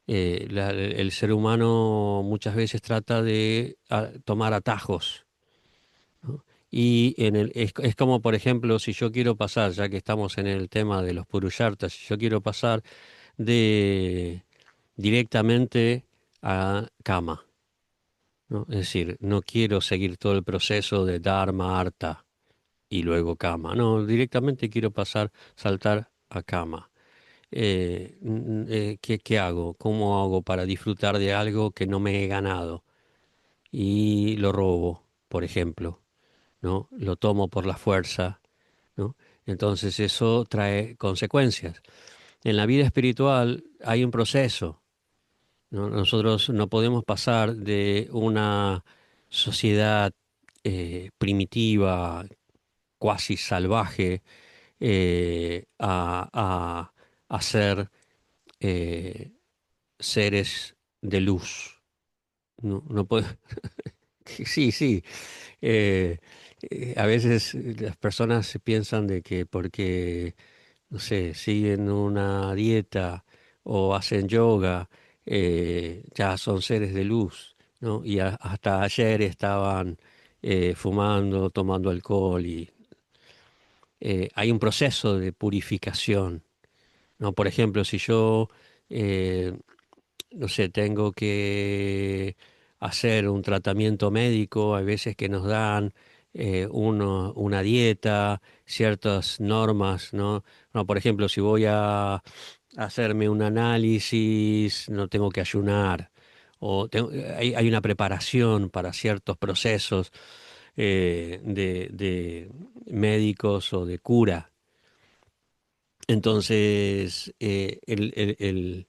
El ser humano muchas veces trata de tomar atajos, ¿no? Y es como, por ejemplo, si yo quiero pasar, ya que estamos en el tema de los purushartas, si yo quiero pasar de directamente a Kama, ¿no? Es decir, no quiero seguir todo el proceso de Dharma, Artha y luego Kama. No, directamente quiero pasar, saltar a Kama. ¿Qué hago? ¿Cómo hago para disfrutar de algo que no me he ganado? Y lo robo, por ejemplo, ¿no? Lo tomo por la fuerza, ¿no? Entonces eso trae consecuencias. En la vida espiritual hay un proceso, ¿no? Nosotros no podemos pasar de una sociedad primitiva, cuasi salvaje, a ser eh, seres de luz. No, no puede- Sí, sí. eh, a veces las personas se piensan de que porque, no sé, siguen una dieta o hacen yoga, ya son seres de luz, ¿no? Y hasta ayer estaban fumando, tomando alcohol y hay un proceso de purificación, ¿no? Por ejemplo, si yo eh, no sé, tengo que hacer un tratamiento médico, hay veces que nos dan una dieta, ciertas normas, ¿no? No, por ejemplo, si voy a hacerme un análisis, no tengo que ayunar, o hay una preparación para ciertos procesos de médicos o de cura. Entonces, el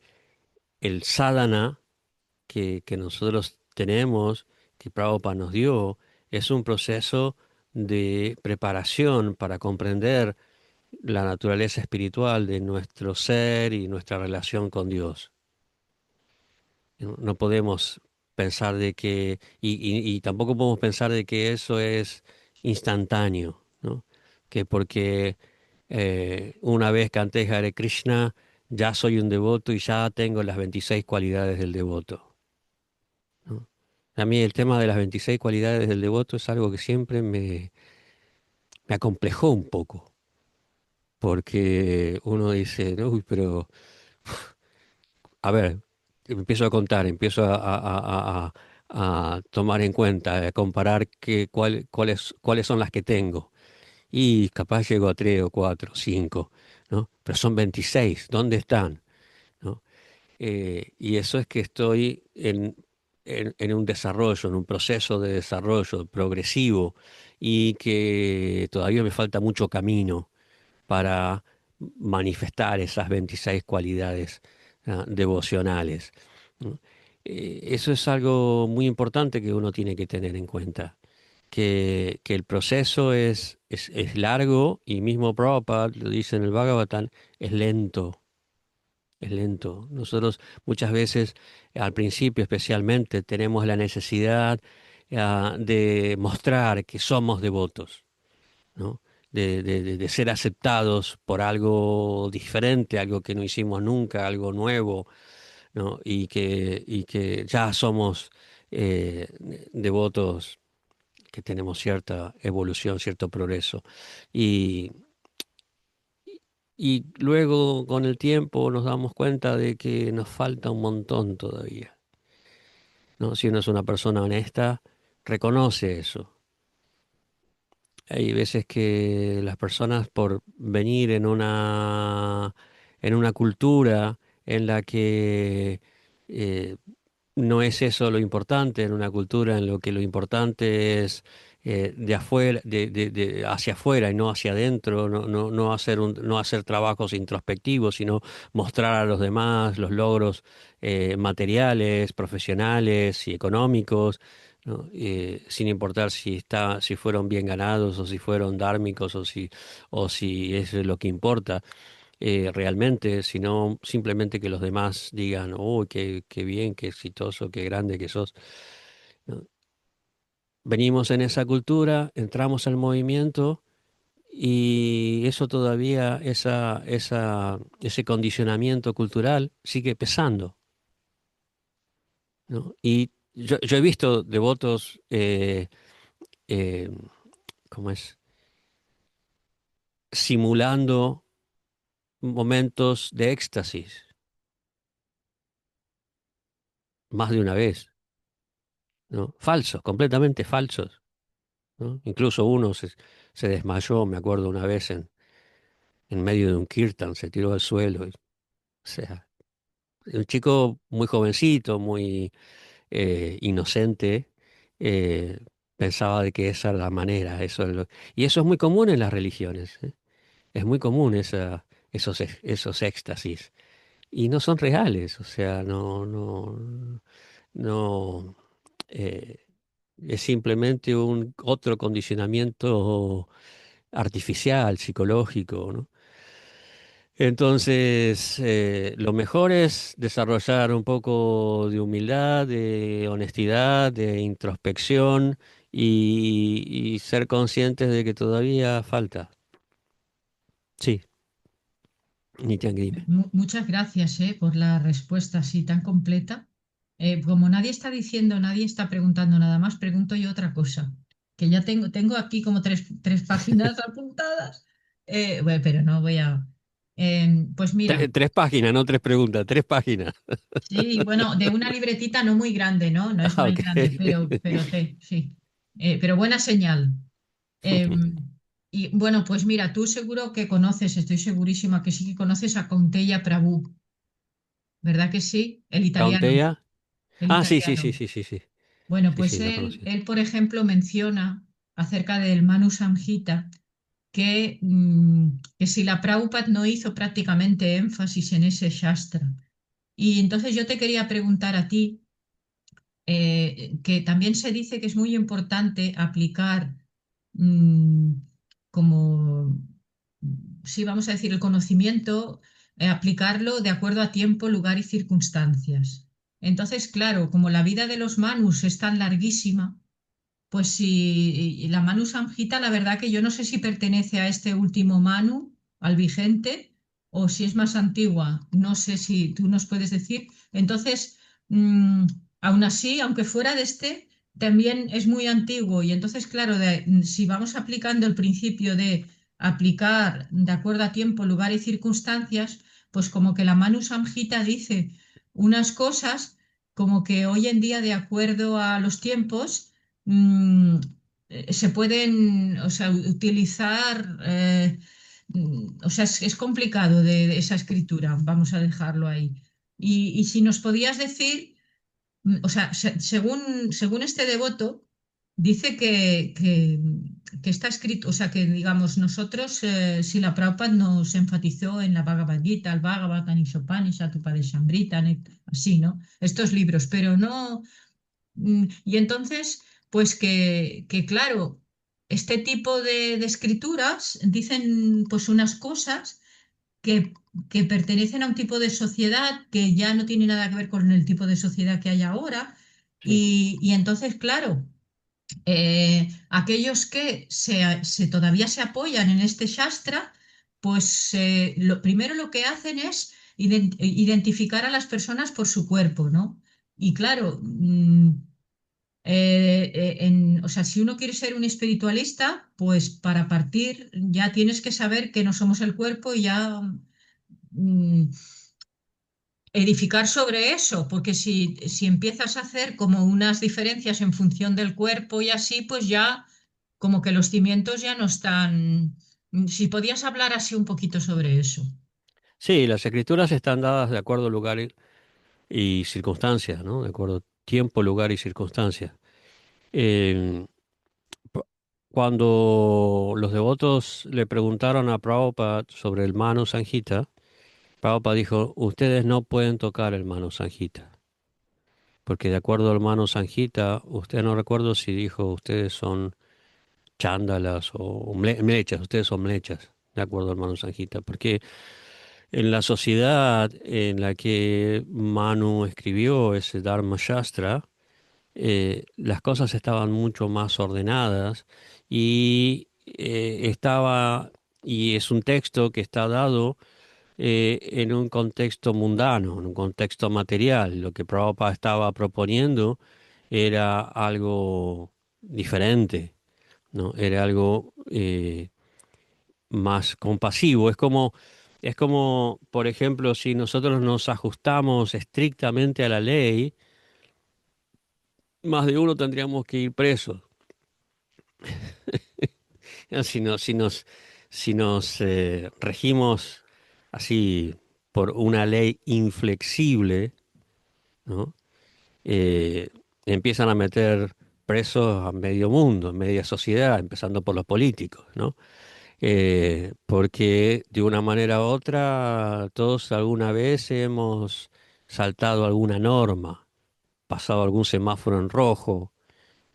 sadhana que nosotros tenemos, que Prabhupada nos dio, es un proceso de preparación para comprender la naturaleza espiritual de nuestro ser y nuestra relación con Dios. No, no podemos pensar de que, y tampoco podemos pensar de que eso es instantáneo, ¿no? Que porque una vez canté Hare Krishna, ya soy un devoto y ya tengo las 26 cualidades del devoto, ¿no? A mí el tema de las 26 cualidades del devoto es algo que siempre me acomplejó un poco, porque uno dice, "No, uy, pero, a ver, empiezo a contar, empiezo a tomar en cuenta, a comparar cuáles son las que tengo. Y capaz llego a 3 o 4 o 5, ¿no? Pero son 26, ¿dónde están? ¿No? Y eso es que estoy en un desarrollo, en un proceso de desarrollo progresivo y que todavía me falta mucho camino para manifestar esas 26 cualidades devocionales, ¿no? Eso es algo muy importante que uno tiene que tener en cuenta, que el proceso es largo y mismo Prabhupada lo dice en el Bhagavatam, es lento. Es lento. Nosotros muchas veces, al principio especialmente, tenemos la necesidad de mostrar que somos devotos, ¿no? De ser aceptados por algo diferente, algo que no hicimos nunca, algo nuevo, ¿no? Y que ya somos devotos, que tenemos cierta evolución, cierto progreso. Y luego con el tiempo nos damos cuenta de que nos falta un montón todavía, ¿no? Si uno es una persona honesta, reconoce eso. Hay veces que las personas por venir en una cultura en la que eh, no es eso lo importante, en una cultura en lo que lo importante es de afuera, hacia afuera y no hacia adentro, no hacer trabajos introspectivos, sino mostrar a los demás los logros materiales, profesionales y económicos, ¿no? Sin importar si fueron bien ganados o si fueron dármicos o si es lo que importa realmente, sino simplemente que los demás digan, oh, qué bien, qué exitoso, qué grande que sos, ¿no? Venimos en esa cultura, entramos al movimiento y eso todavía, ese condicionamiento cultural sigue pesando, ¿no? Y yo he visto devotos, eh, ¿cómo es? Simulando momentos de éxtasis, más de una vez, ¿no? Falsos, completamente falsos, ¿no? Incluso uno se desmayó, me acuerdo una vez en medio de un kirtan, se tiró al suelo. O sea, un chico muy jovencito, muy inocente, eh, pensaba de que esa era la manera. Y eso es muy común en las religiones, ¿eh? Es muy común esos éxtasis. Y no son reales, o sea, no, eh, es simplemente un otro condicionamiento artificial, psicológico, ¿no? Entonces, lo mejor es desarrollar un poco de humildad, de honestidad, de introspección y ser conscientes de que todavía falta. Sí, ni te grime. Muchas gracias, por la respuesta así tan completa. Como nadie está diciendo, nadie está preguntando nada más, pregunto yo otra cosa, que ya tengo aquí como tres páginas apuntadas. Bueno, pero no voy a... pues mira, Tres páginas, no tres preguntas, tres páginas. sí, bueno, de una libretita no muy grande, ¿no? No es Ah, muy ok. grande, pero sí. Pero buena señal. Y bueno, pues mira, tú seguro que conoces, estoy segurísima que sí que conoces a Conteya Prabhu, ¿verdad que sí? El italiano, Cauntea. el Ah, sí, sí, sí, italiano. sí, sí, sí. Bueno, Sí, pues sí, lo él, conocí. él, por ejemplo, menciona acerca del Manu Samhita que si la Prabhupada no hizo prácticamente énfasis en ese Shastra. Y entonces yo te quería preguntar a ti, que también se dice que es muy importante aplicar mm, como, sí, vamos a decir, el conocimiento, aplicarlo de acuerdo a tiempo, lugar y circunstancias. Entonces, claro, como la vida de los manus es tan larguísima, pues si y la Manu Samhita, la verdad que yo no sé si pertenece a este último Manu, al vigente, o si es más antigua. No sé si tú nos puedes decir. Entonces, mm, aún así, aunque fuera de este, también es muy antiguo. Y entonces, claro, si vamos aplicando el principio de aplicar de acuerdo a tiempo, lugar y circunstancias, pues como que la Manu Samhita dice unas cosas como que hoy en día, de acuerdo a los tiempos, mm, se pueden, o sea, utilizar, o sea, es complicado de esa escritura, vamos a dejarlo ahí. Y si nos podías decir, o sea, según este devoto, dice que está escrito, o sea, que digamos, nosotros, si la Prabhupada nos enfatizó en la Bhagavad Gita, el Bhagavatam, Ishopanishad, Upadeshambrita, así, ¿no? Estos libros, pero no. Y entonces, pues que claro, este tipo de escrituras dicen pues unas cosas que, que pertenecen a un tipo de sociedad que ya no tiene nada que ver con el tipo de sociedad que hay ahora. Sí. Y entonces, claro, aquellos que todavía se apoyan en este Shastra, pues primero lo que hacen es identificar a las personas por su cuerpo, ¿no? Y claro, o sea, si uno quiere ser un espiritualista, pues para partir ya tienes que saber que no somos el cuerpo y ya mm, edificar sobre eso, porque si empiezas a hacer como unas diferencias en función del cuerpo y así, pues ya como que los cimientos ya no están. Si podías hablar así un poquito sobre eso. Sí, las escrituras están dadas de acuerdo a lugar y circunstancias, ¿no? De acuerdo a tiempo, lugar y circunstancias. Eh, pu- Cuando los devotos le preguntaron a Prabhupada sobre el Manu Sanjita, Prabhupada dijo, ustedes no pueden tocar el Manu Sanjita, porque de acuerdo al Manu Sanjita, usted no recuerdo si dijo, ustedes son chándalas o mlechas, ustedes son mlechas, de acuerdo al Manu Sanjita, porque en la sociedad en la que Manu escribió ese Dharma Shastra, las cosas estaban mucho más ordenadas y y es un texto que está dado en un contexto mundano, en un contexto material. Lo que Prabhupada estaba proponiendo era algo diferente, ¿no? Era algo más compasivo. Es como, por ejemplo, si nosotros nos ajustamos estrictamente a la ley, más de uno tendríamos que ir presos. Si nos regimos así por una ley inflexible, ¿no? Eh, Empiezan a meter presos a medio mundo, media sociedad, empezando por los políticos, ¿no? Porque de una manera u otra todos alguna vez hemos saltado alguna norma, pasado algún semáforo en rojo,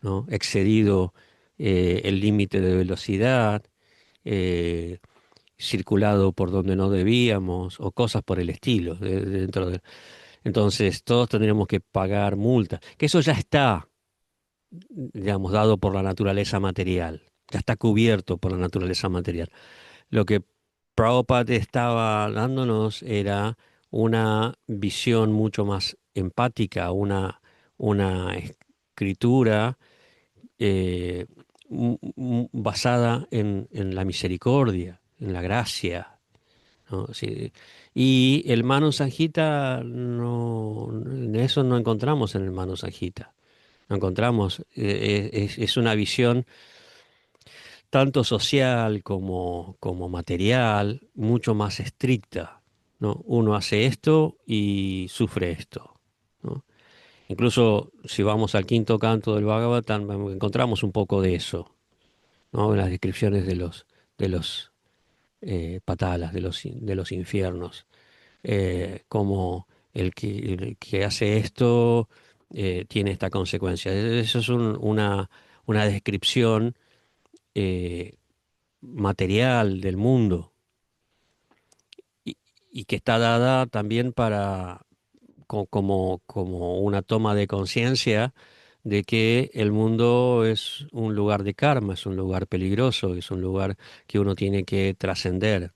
¿no? Excedido el límite de velocidad, eh, circulado por donde no debíamos o cosas por el estilo. Entonces todos tendríamos que pagar multas, que eso ya está, digamos, dado por la naturaleza material, ya está cubierto por la naturaleza material. Lo que Prabhupada estaba dándonos era una visión mucho más empática, una escritura eh, basada en la misericordia, en la gracia, ¿no? Sí. Y el Mano Sanjita, no, en eso no encontramos en el Mano Sanjita. No encontramos, es una visión tanto social como material, mucho más estricta, ¿no? Uno hace esto y sufre esto, ¿no? Incluso si vamos al quinto canto del Bhagavatam, encontramos un poco de eso, ¿no? En las descripciones de los patalas, de los infiernos, como el que hace esto tiene esta consecuencia. Eso es una descripción eh, material del mundo y, y que está dada también para como una toma de conciencia de que el mundo es un lugar de karma, es un lugar peligroso, es un lugar que uno tiene que trascender,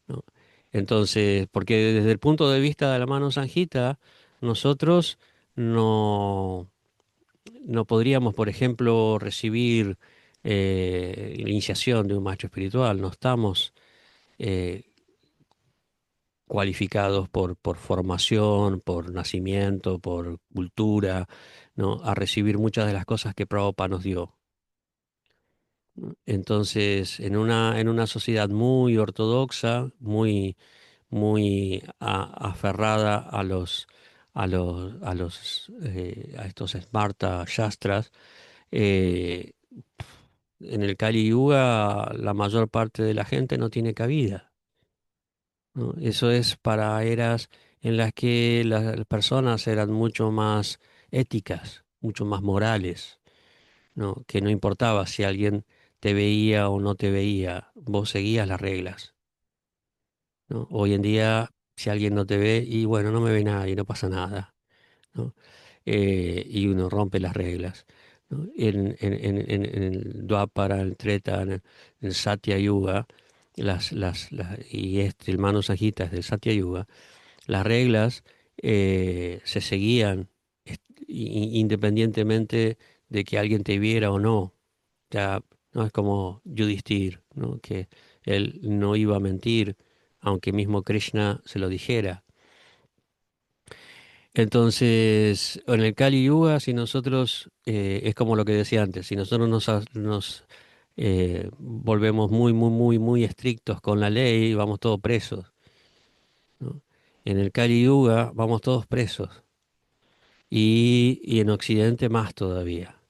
¿no? Entonces, porque desde el punto de vista de la mano Sanjita, nosotros no, no podríamos, por ejemplo, recibir la iniciación de un maestro espiritual, no estamos eh, cualificados por formación, por nacimiento, por cultura, ¿no? A recibir muchas de las cosas que Prabhupada nos dio, ¿no? Entonces, en una sociedad muy ortodoxa, muy aferrada a estos Smarta Shastras, eh, en el Kali Yuga la mayor parte de la gente no tiene cabida, ¿no? Eso es para eras en las que las personas eran mucho más éticas, mucho más morales, ¿no? Que no importaba si alguien te veía o no te veía, vos seguías las reglas, ¿no? Hoy en día, si alguien no te ve, y bueno, no me ve nadie, no pasa nada, ¿no? Y uno rompe las reglas, ¿no? En el Dwapara, en el Treta, en el Satya Yuga, y el Mano Sajita es del Satya Yuga, las reglas se seguían independientemente de que alguien te viera o no. Ya no es como Yudhishthir, ¿no? Que él no iba a mentir, aunque mismo Krishna se lo dijera. Entonces, en el Kali Yuga, si nosotros, es como lo que decía antes, si nosotros nos volvemos muy, muy, muy, muy estrictos con la ley, vamos todos presos, ¿no? En el Kali Yuga vamos todos presos y en Occidente más todavía,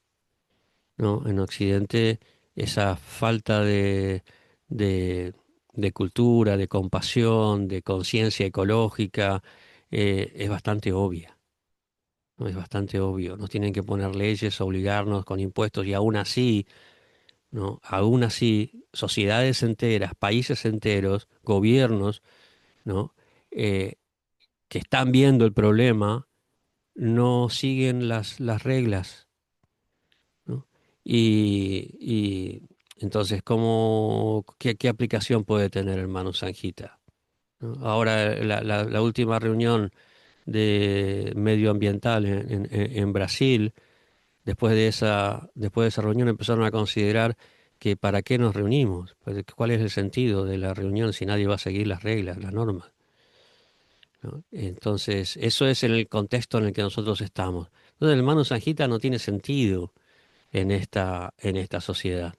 ¿no? En Occidente esa falta de, de cultura, de compasión, de conciencia ecológica, es bastante obvia. ¿No? Es bastante obvio. Nos tienen que poner leyes, obligarnos con impuestos y aún así, ¿no? Aún así, sociedades enteras, países enteros, gobiernos, ¿no? Eh, que están viendo el problema, no siguen las reglas, ¿no? Y entonces, qué aplicación puede tener el Manu Sanjita? ¿No? Ahora, la última reunión de medioambiental en Brasil. Después de esa reunión empezaron a considerar que para qué nos reunimos, pues, cuál es el sentido de la reunión si nadie va a seguir las reglas, las normas, ¿no? Entonces, eso es en el contexto en el que nosotros estamos. Entonces, el Manu Sanjita no tiene sentido en esta sociedad.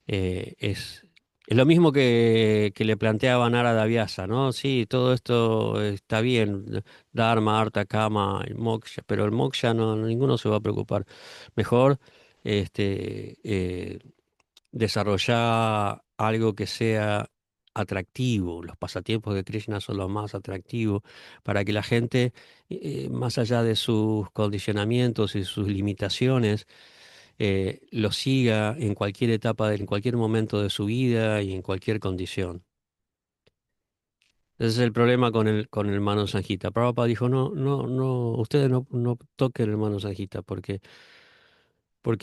Es lo mismo que le planteaba Narada Vyasa, ¿no? Sí, todo esto está bien, Dharma, Artha, Kama, y Moksha, pero el Moksha ninguno se va a preocupar. Mejor desarrollar algo que sea atractivo. Los pasatiempos de Krishna son los más atractivos para que la gente, más allá de sus condicionamientos y sus limitaciones, lo siga en cualquier etapa, en cualquier momento de su vida y en cualquier condición. Ese es el problema con el Mano Sanjita. Prabhupada dijo, no, no, no, ustedes no toquen el Mano Sanjita porque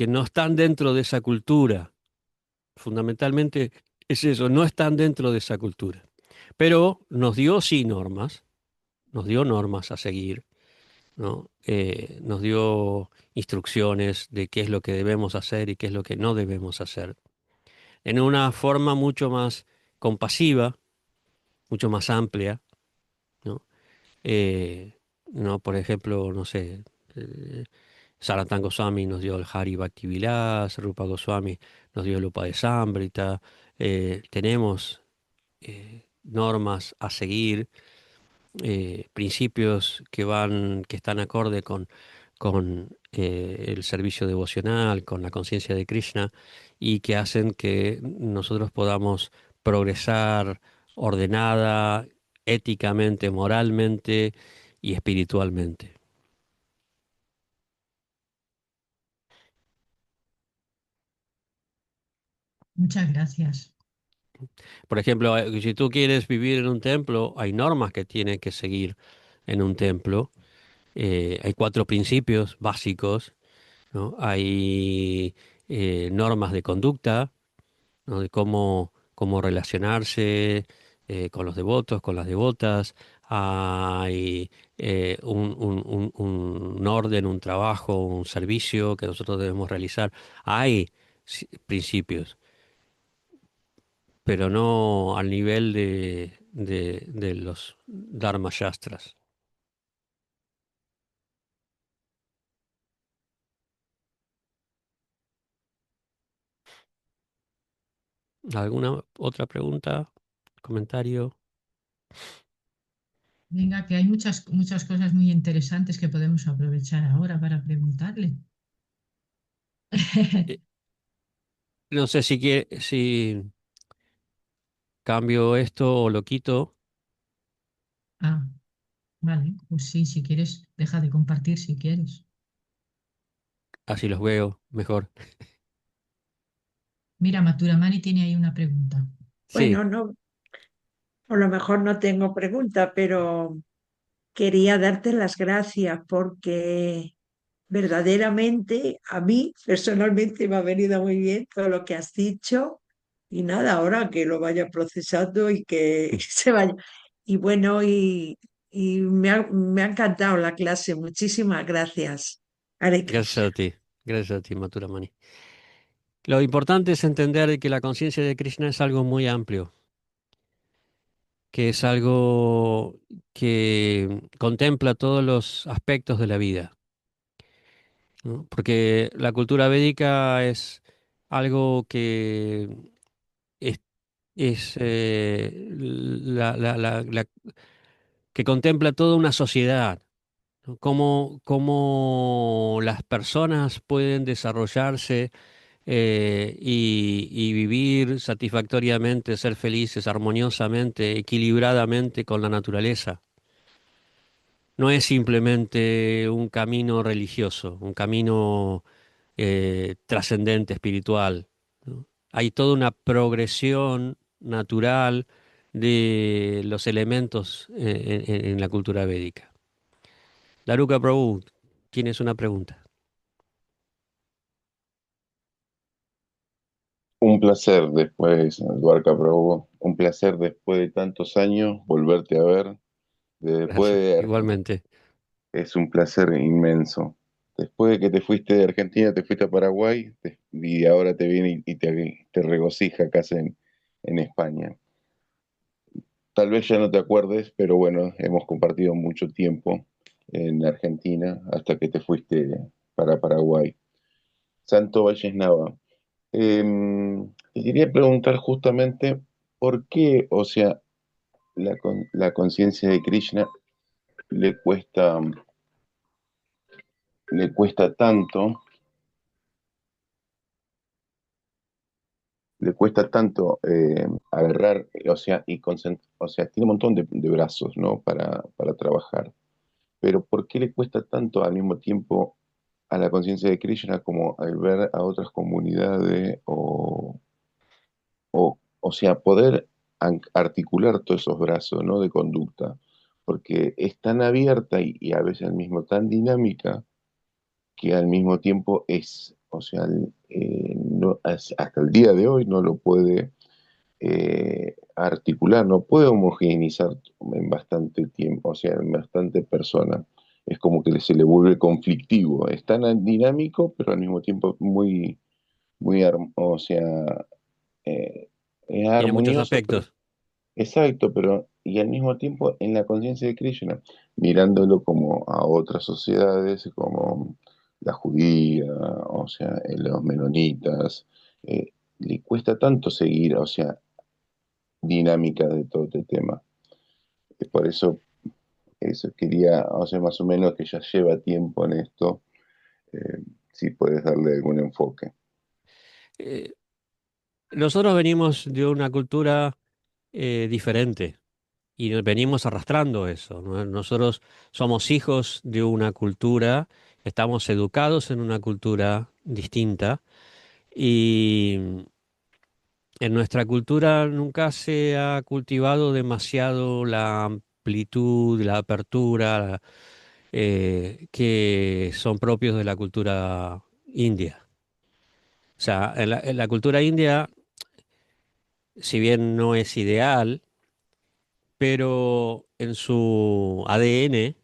no están dentro de esa cultura. Fundamentalmente es eso, no están dentro de esa cultura. Pero nos dio sí normas, nos dio normas a seguir, ¿no? Nos dio instrucciones de qué es lo que debemos hacer y qué es lo que no debemos hacer, en una forma mucho más compasiva, mucho más amplia, ¿no? Eh, ¿No? Por ejemplo, no sé, Sanatana Goswami nos dio el Hari Bhakti Vilas, Rupa Goswami nos dio el Upadesamrita, tenemos normas a seguir, principios que están acorde con el servicio devocional, con la conciencia de Krishna, y que hacen que nosotros podamos progresar ordenada, éticamente, moralmente y espiritualmente. Muchas gracias. Por ejemplo, si tú quieres vivir en un templo, hay normas que tienes que seguir en un templo. Hay cuatro principios básicos, ¿no? Hay normas de conducta, ¿no? De cómo relacionarse con los devotos, con las devotas. Hay un orden, un trabajo, un servicio que nosotros debemos realizar. Hay principios, pero no al nivel de los Dharma Shastras. ¿Alguna otra pregunta? ¿Comentario? Venga, que hay muchas cosas muy interesantes que podemos aprovechar ahora para preguntarle. Eh, no sé si cambio esto o lo quito, Ah, vale, pues sí, si quieres, deja de compartir si quieres. así los veo mejor. Mira, Maturamani tiene ahí una pregunta. Sí, Bueno, no, a lo mejor no tengo pregunta, pero quería darte las gracias porque verdaderamente a mí personalmente me ha venido muy bien todo lo que has dicho y nada, ahora que lo vaya procesando y que se vaya. Y bueno, y me ha encantado la clase. Muchísimas gracias, Hare gracias a Krishna. ti. Gracias a ti, Maturamani. Lo importante es entender que la conciencia de Krishna es algo muy amplio, que es algo que contempla todos los aspectos de la vida, ¿no? Porque la cultura védica es algo que es, que contempla toda una sociedad, ¿no? Cómo las personas pueden desarrollarse y vivir satisfactoriamente, ser felices, armoniosamente, equilibradamente con la naturaleza. No es simplemente un camino religioso, un camino trascendente, espiritual, ¿no? Hay toda una progresión natural de los elementos en la cultura védica. Daruka Prabhu, ¿tienes una pregunta? Un placer después, Dwarka Prabhu, un placer después de tantos años volverte a ver. Después Gracias. de, Igualmente. es un placer inmenso. Después de que te fuiste de Argentina, te fuiste a Paraguay y ahora te viene y te regocija acá en España. Tal vez ya no te acuerdes, pero bueno, hemos compartido mucho tiempo en Argentina hasta que te fuiste para Paraguay. Santo Valles te quería preguntar justamente por qué, o sea, la conciencia de Krishna le cuesta, le cuesta tanto, le cuesta tanto agarrar, o sea, o sea, tiene un montón de brazos, ¿no? Para trabajar, pero ¿por qué le cuesta tanto al mismo tiempo a la conciencia de Krishna como al ver a otras comunidades o sea, poder articular todos esos brazos, ¿no? De conducta, porque es tan abierta y a veces al mismo tan dinámica que al mismo tiempo es, o sea, hasta el día de hoy no lo puede articular, no puede homogeneizar en bastante tiempo, o sea, en bastante persona. Es como que se le vuelve conflictivo, es tan dinámico, pero al mismo tiempo o sea, eh, es Tiene muchos armonioso, pero aspectos. exacto, pero y al mismo tiempo en la conciencia de Krishna, mirándolo como a otras sociedades, como la judía, o sea, los menonitas, le cuesta tanto seguir, o sea, dinámica de todo este tema. Por eso quería, o sea, más o menos que ya lleva tiempo en esto, si puedes darle algún enfoque. Eh, Nosotros venimos de una cultura diferente y venimos arrastrando eso, ¿no? Nosotros somos hijos de una cultura, estamos educados en una cultura distinta y en nuestra cultura nunca se ha cultivado demasiado la amplitud, la apertura que son propios de la cultura india. O sea, en la cultura india, si bien no es ideal, pero en su ADN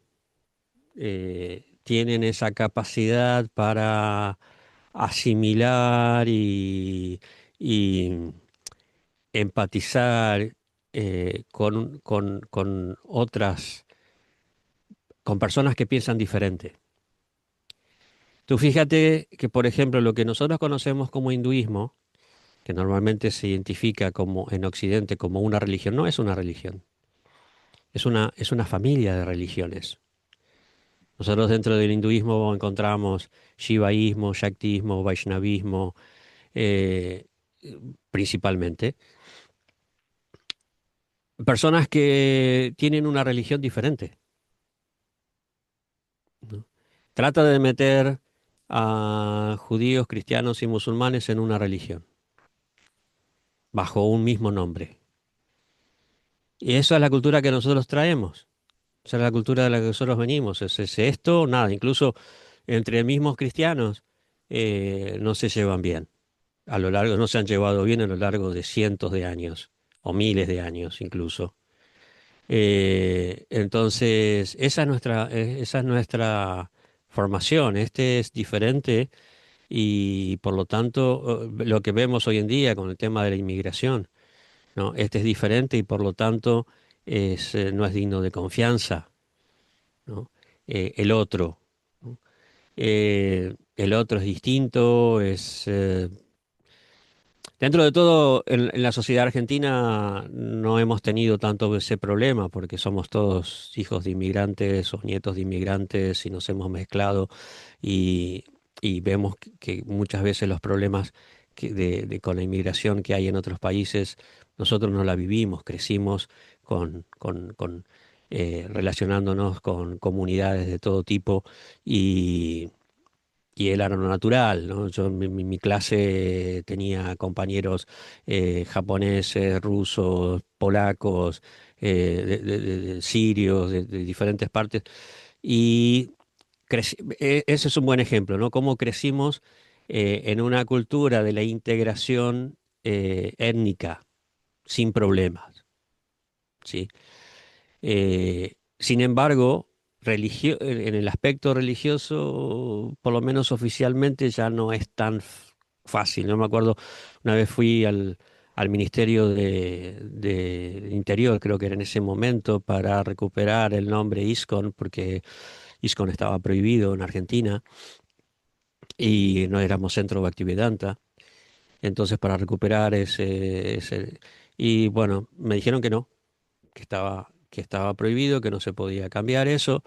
tienen esa capacidad para asimilar y empatizar con otras, con personas que piensan diferente. Tú fíjate que, por ejemplo, lo que nosotros conocemos como hinduismo, que normalmente se identifica como en Occidente como una religión, no es una religión, es una familia de religiones. Nosotros dentro del hinduismo encontramos shivaísmo, shaktismo, vaishnavismo, eh, principalmente. Personas que tienen una religión diferente, ¿no? Trata de meter a judíos, cristianos y musulmanes en una religión, bajo un mismo nombre. Y esa es la cultura que nosotros traemos. Esa es la cultura de la que nosotros venimos. Es esto, nada. Incluso entre mismos cristianos no se llevan bien. A lo largo, no se han llevado bien a lo largo de cientos de años, o miles de años incluso. Entonces, esa es nuestra formación. Este es diferente y por lo tanto lo que vemos hoy en día con el tema de la inmigración, ¿no? Este es diferente y por lo tanto no es digno de confianza, ¿no? El otro, ¿no? El otro es distinto, dentro de todo, en la sociedad argentina no hemos tenido tanto ese problema porque somos todos hijos de inmigrantes o nietos de inmigrantes y nos hemos mezclado y, y vemos que muchas veces los problemas con la inmigración que hay en otros países, nosotros no la vivimos, crecimos relacionándonos con comunidades de todo tipo y era lo natural, ¿no? Yo en mi clase tenía compañeros japoneses, rusos, polacos, de sirios, de diferentes partes. Y ese es un buen ejemplo, ¿no? Cómo crecimos en una cultura de la integración étnica sin problemas, ¿sí? Sin embargo, en el aspecto religioso, por lo menos oficialmente, ya no es tan fácil. No me acuerdo, una vez fui al Ministerio de Interior, creo que era en ese momento, para recuperar el nombre ISKCON, porque ISKCON estaba prohibido en Argentina y no éramos Centro Bhaktivedanta. Entonces, para recuperar y bueno, me dijeron que no, que estaba prohibido, que no se podía cambiar eso.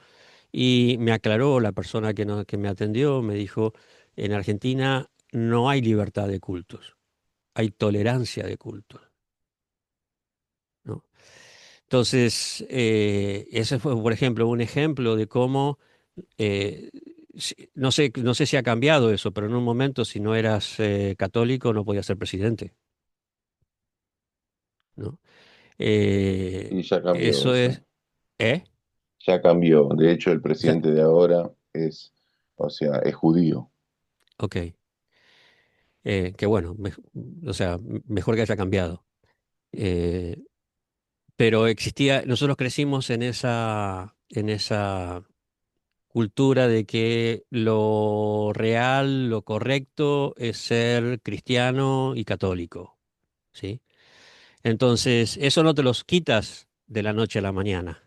Y me aclaró la persona que, que me atendió, me dijo, en Argentina no hay libertad de cultos, hay tolerancia de cultos, ¿no? Entonces, ese fue, por ejemplo, un ejemplo de cómo, eh, no sé si ha cambiado eso, pero en un momento si no eras católico no podías ser presidente, ¿no? Y ya cambió Eso es, eso. ¿eh? Ya cambió. De hecho, el Ya, presidente de ahora o sea, es judío. ok. Que bueno, o sea, mejor que haya cambiado. Eh, pero existía, nosotros crecimos en esa cultura de que lo real, lo correcto es ser cristiano y católico, ¿sí? Entonces, eso no te los quitas de la noche a la mañana.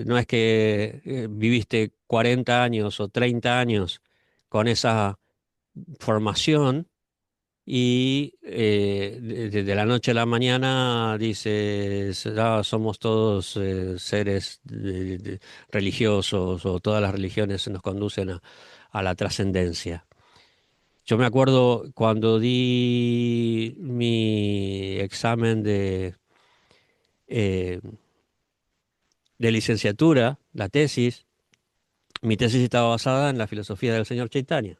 No es que viviste 40 años o 30 años con esa formación y de la noche a la mañana dices, "Ah, somos todos seres religiosos o todas las religiones nos conducen a la trascendencia". Yo me acuerdo cuando di mi examen eh, de licenciatura, la tesis, mi tesis estaba basada en la filosofía del señor Chaitanya.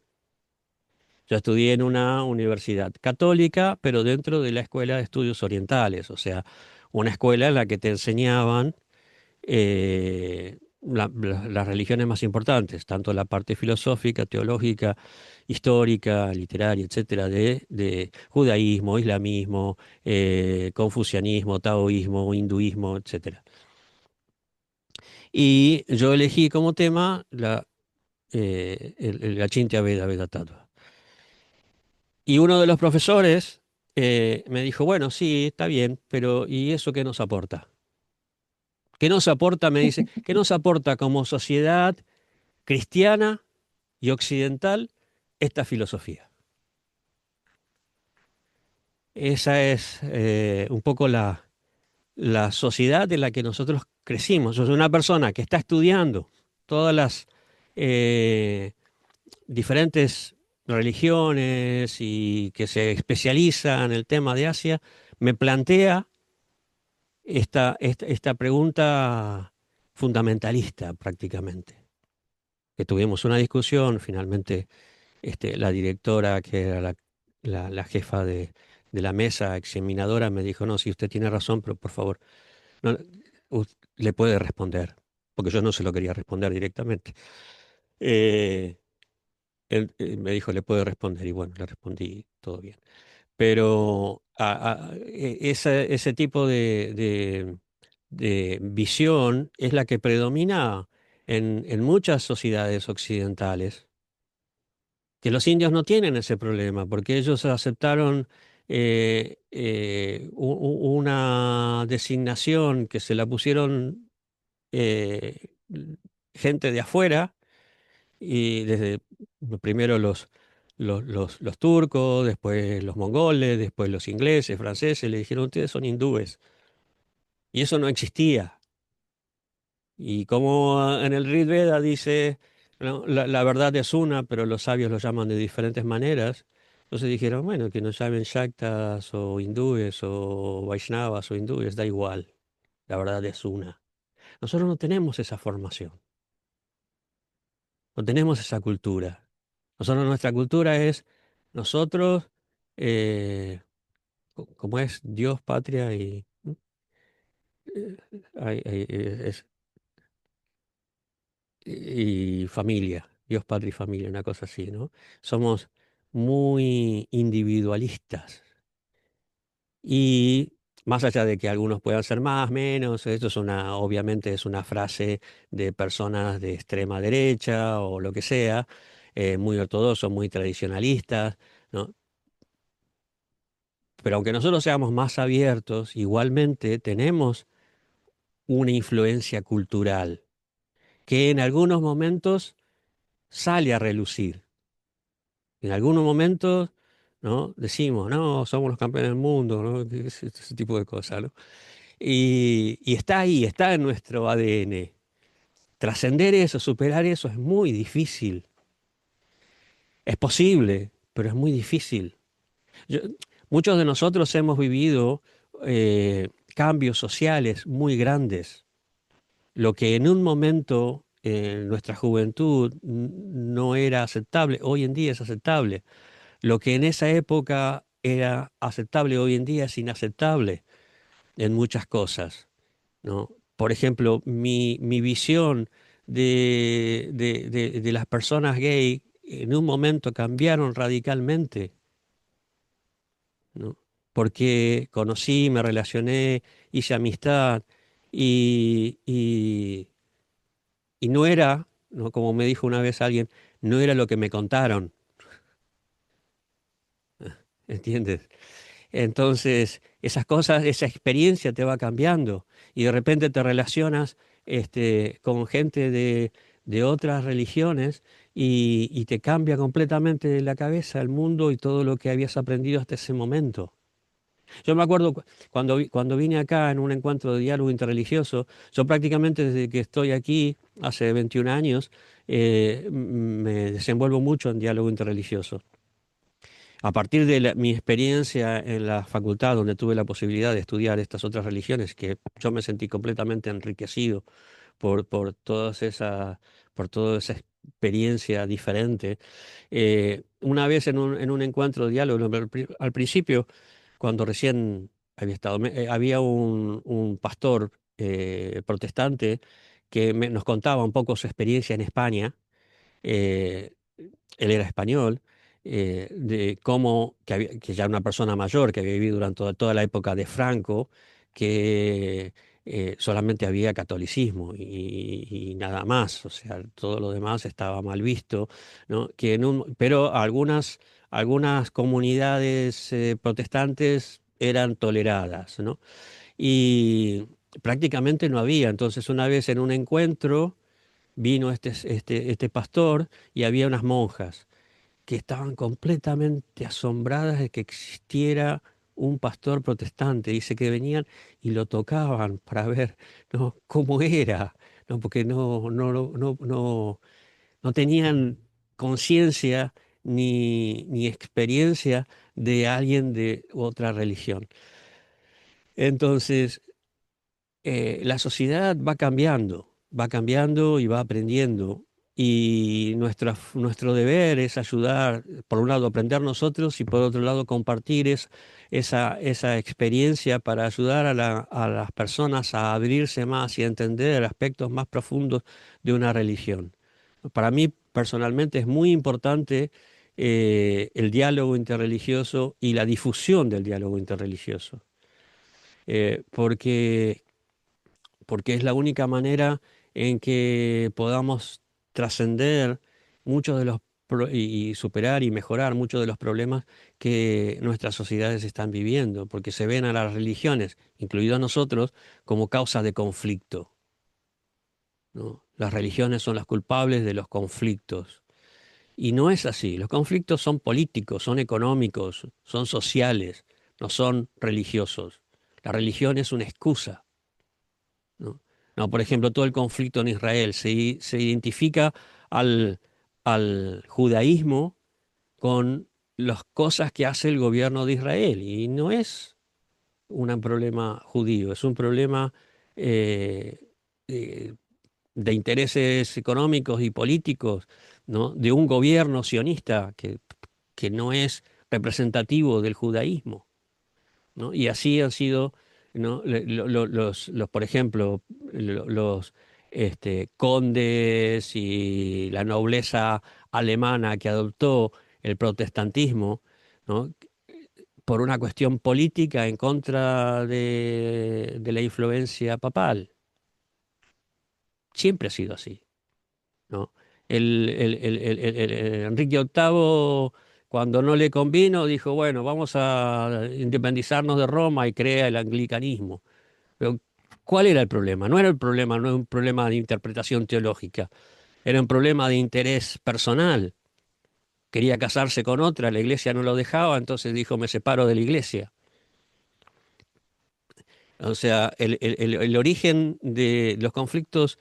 Yo estudié en una universidad católica, pero dentro de la Escuela de Estudios Orientales, o sea, una escuela en la que te enseñaban las religiones más importantes, tanto la parte filosófica, teológica, histórica, literaria, etcétera, de judaísmo, islamismo, confucianismo, taoísmo, hinduismo, etcétera. Y yo elegí como tema el Achintya Veda Veda Tattva. Y uno de los profesores me dijo, bueno, sí, está bien, pero ¿y eso qué nos aporta? ¿Qué nos aporta? Me dice, ¿qué nos aporta como sociedad cristiana y occidental esta filosofía? Esa es un poco la sociedad en la que nosotros crecimos. Yo soy una persona que está estudiando todas las eh, diferentes religiones y que se especializa en el tema de Asia, me plantea esta pregunta fundamentalista prácticamente. Que tuvimos una discusión, finalmente la directora, que era la jefa de la mesa examinadora, me dijo, no, si usted tiene razón, pero por favor, no, le puede responder, porque yo no se lo quería responder directamente. Eh, me dijo, le puede responder, y bueno, le respondí todo bien. Pero ese tipo de visión es la que predomina en muchas sociedades occidentales, que los indios no tienen ese problema, porque ellos aceptaron una designación que se la pusieron eh, gente de afuera, y desde primero los turcos, después los mongoles, después los ingleses, franceses, le dijeron, ustedes son hindúes. Y eso no existía. Y como en el Rig Veda dice, ¿no? La verdad es una, pero los sabios lo llaman de diferentes maneras. Entonces dijeron, bueno, que nos llamen Shaktas o hindúes o Vaishnavas o hindúes, da igual. La verdad es una. Nosotros no tenemos esa formación, no tenemos esa cultura. Nosotros, nuestra cultura es nosotros, eh, como es Dios, patria y, es y familia, Dios, patria y familia, una cosa así, ¿no? Somos muy individualistas y más allá de que algunos puedan ser más, menos, esto es obviamente es una frase de personas de extrema derecha o lo que sea, muy ortodoxos, muy tradicionalistas, ¿no? Pero aunque nosotros seamos más abiertos, igualmente tenemos una influencia cultural que en algunos momentos sale a relucir. En algunos momentos, ¿no? Decimos, no, somos los campeones del mundo, ¿no? Ese tipo de cosas, ¿no? Y está ahí, está en nuestro ADN. Trascender eso, superar eso es muy difícil. Es posible, pero es muy difícil. Yo- Muchos de nosotros hemos vivido cambios sociales muy grandes. Lo que en un momento en nuestra juventud no era aceptable, hoy en día es aceptable. Lo que en esa época era aceptable, hoy en día es inaceptable en muchas cosas, ¿no? Por ejemplo, mi visión de las personas gay en un momento cambiaron radicalmente, ¿no? Porque conocí, me relacioné, hice amistad y, y, y no era, ¿no? Como me dijo una vez alguien, no era lo que me contaron, ¿entiendes? Entonces, esas cosas, esa experiencia te va cambiando y de repente te relacionas con gente de otras religiones y te cambia completamente la cabeza, el mundo y todo lo que habías aprendido hasta ese momento. Yo me acuerdo cuando vine acá en un encuentro de diálogo interreligioso, yo prácticamente desde que estoy aquí, hace 21 años, me desenvuelvo mucho en diálogo interreligioso. A partir de mi experiencia en la facultad, donde tuve la posibilidad de estudiar estas otras religiones, que yo me sentí completamente enriquecido por por toda esa experiencia diferente. Una vez en un encuentro de diálogo, al principio, cuando recién había estado, había un pastor protestante que nos contaba un poco su experiencia en España. eh, Él era español, de cómo, que ya era una persona mayor, que había vivido durante toda la época de Franco, que solamente había catolicismo y nada más, o sea, todo lo demás estaba mal visto, ¿no? Pero algunas comunidades protestantes eran toleradas, ¿no? Y prácticamente no había. Entonces, una vez en un encuentro vino este pastor y había unas monjas que estaban completamente asombradas de que existiera un pastor protestante. Dice que venían y lo tocaban para ver, ¿no? Cómo era, ¿no? Porque no tenían conciencia ni experiencia de alguien de otra religión. Entonces, la sociedad va cambiando y va aprendiendo. Y nuestro deber es ayudar, por un lado, aprender nosotros y por otro lado, compartir esa experiencia para ayudar a las personas a abrirse más y a entender aspectos más profundos de una religión. Para mí, personalmente, es muy importante el diálogo interreligioso y la difusión del diálogo interreligioso, porque es la única manera en que podamos trascender muchos de los y superar y mejorar muchos de los problemas que nuestras sociedades están viviendo, porque se ven a las religiones, incluidos nosotros, como causa de conflicto, ¿no? Las religiones son las culpables de los conflictos. Y no es así. Los conflictos son políticos, son económicos, son sociales, no son religiosos. La religión es una excusa, ¿no? No, por ejemplo, todo el conflicto en Israel se identifica al, al judaísmo con las cosas que hace el gobierno de Israel. Y no es un problema judío, es un problema eh, eh, de intereses económicos y políticos, ¿no? De un gobierno sionista que no es representativo del judaísmo, ¿no? Y así han sido, ¿no? Por ejemplo, los condes y la nobleza alemana que adoptó el protestantismo, ¿no? Por una cuestión política en contra de la influencia papal. Siempre ha sido así, ¿no? El Enrique VIII, cuando no le convino, dijo, bueno, vamos a independizarnos de Roma y crea el anglicanismo. Pero, ¿cuál era el problema? No era el problema, no era un problema de interpretación teológica, era un problema de interés personal. Quería casarse con otra, la iglesia no lo dejaba, entonces dijo, me separo de la iglesia. O sea, el origen de los conflictos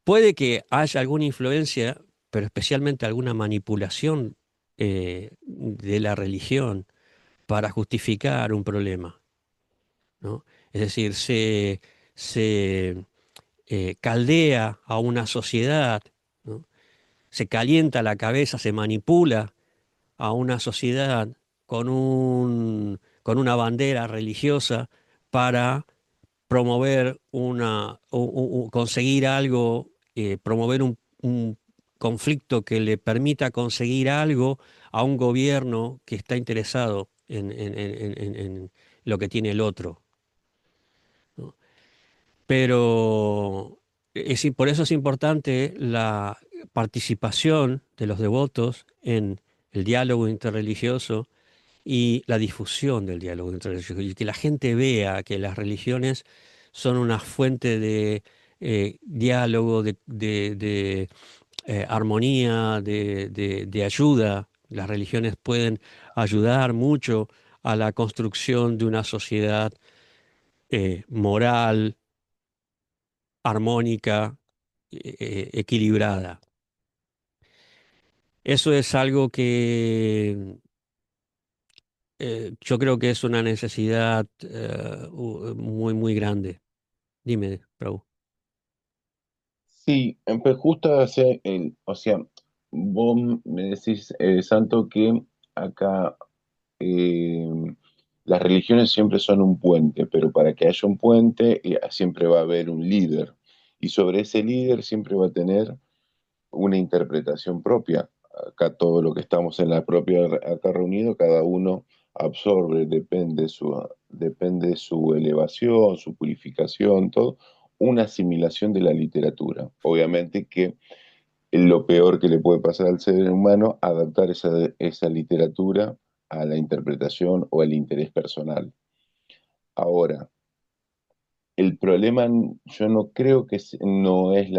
puede que haya alguna influencia, pero especialmente alguna manipulación de la religión para justificar un problema, ¿no? Es decir, se caldea a una sociedad, ¿no? Se calienta la cabeza, se manipula a una sociedad con una bandera religiosa para promover conseguir algo, promover un conflicto que le permita conseguir algo a un gobierno que está interesado en lo que tiene el otro, ¿no? Pero por eso es importante la participación de los devotos en el diálogo interreligioso y la difusión del diálogo interreligioso, y que la gente vea que las religiones son una fuente de diálogo, de armonía, de ayuda. Las religiones pueden ayudar mucho a la construcción de una sociedad moral, armónica, equilibrada. Eso es algo que yo creo que es una necesidad muy, muy grande. Dime, Prabhu. Sí, pues justo o sea, vos me decís, Santo, que acá eh, las religiones siempre son un puente, pero para que haya un puente siempre va a haber un líder, y sobre ese líder siempre va a tener una interpretación propia. Acá todo lo que estamos en la propia, acá reunido, cada uno absorbe, depende su elevación, su purificación, todo, una asimilación de la literatura. Obviamente que lo peor que le puede pasar al ser humano, adaptar esa literatura a la interpretación o al interés personal. Ahora, el problema, yo no creo que no es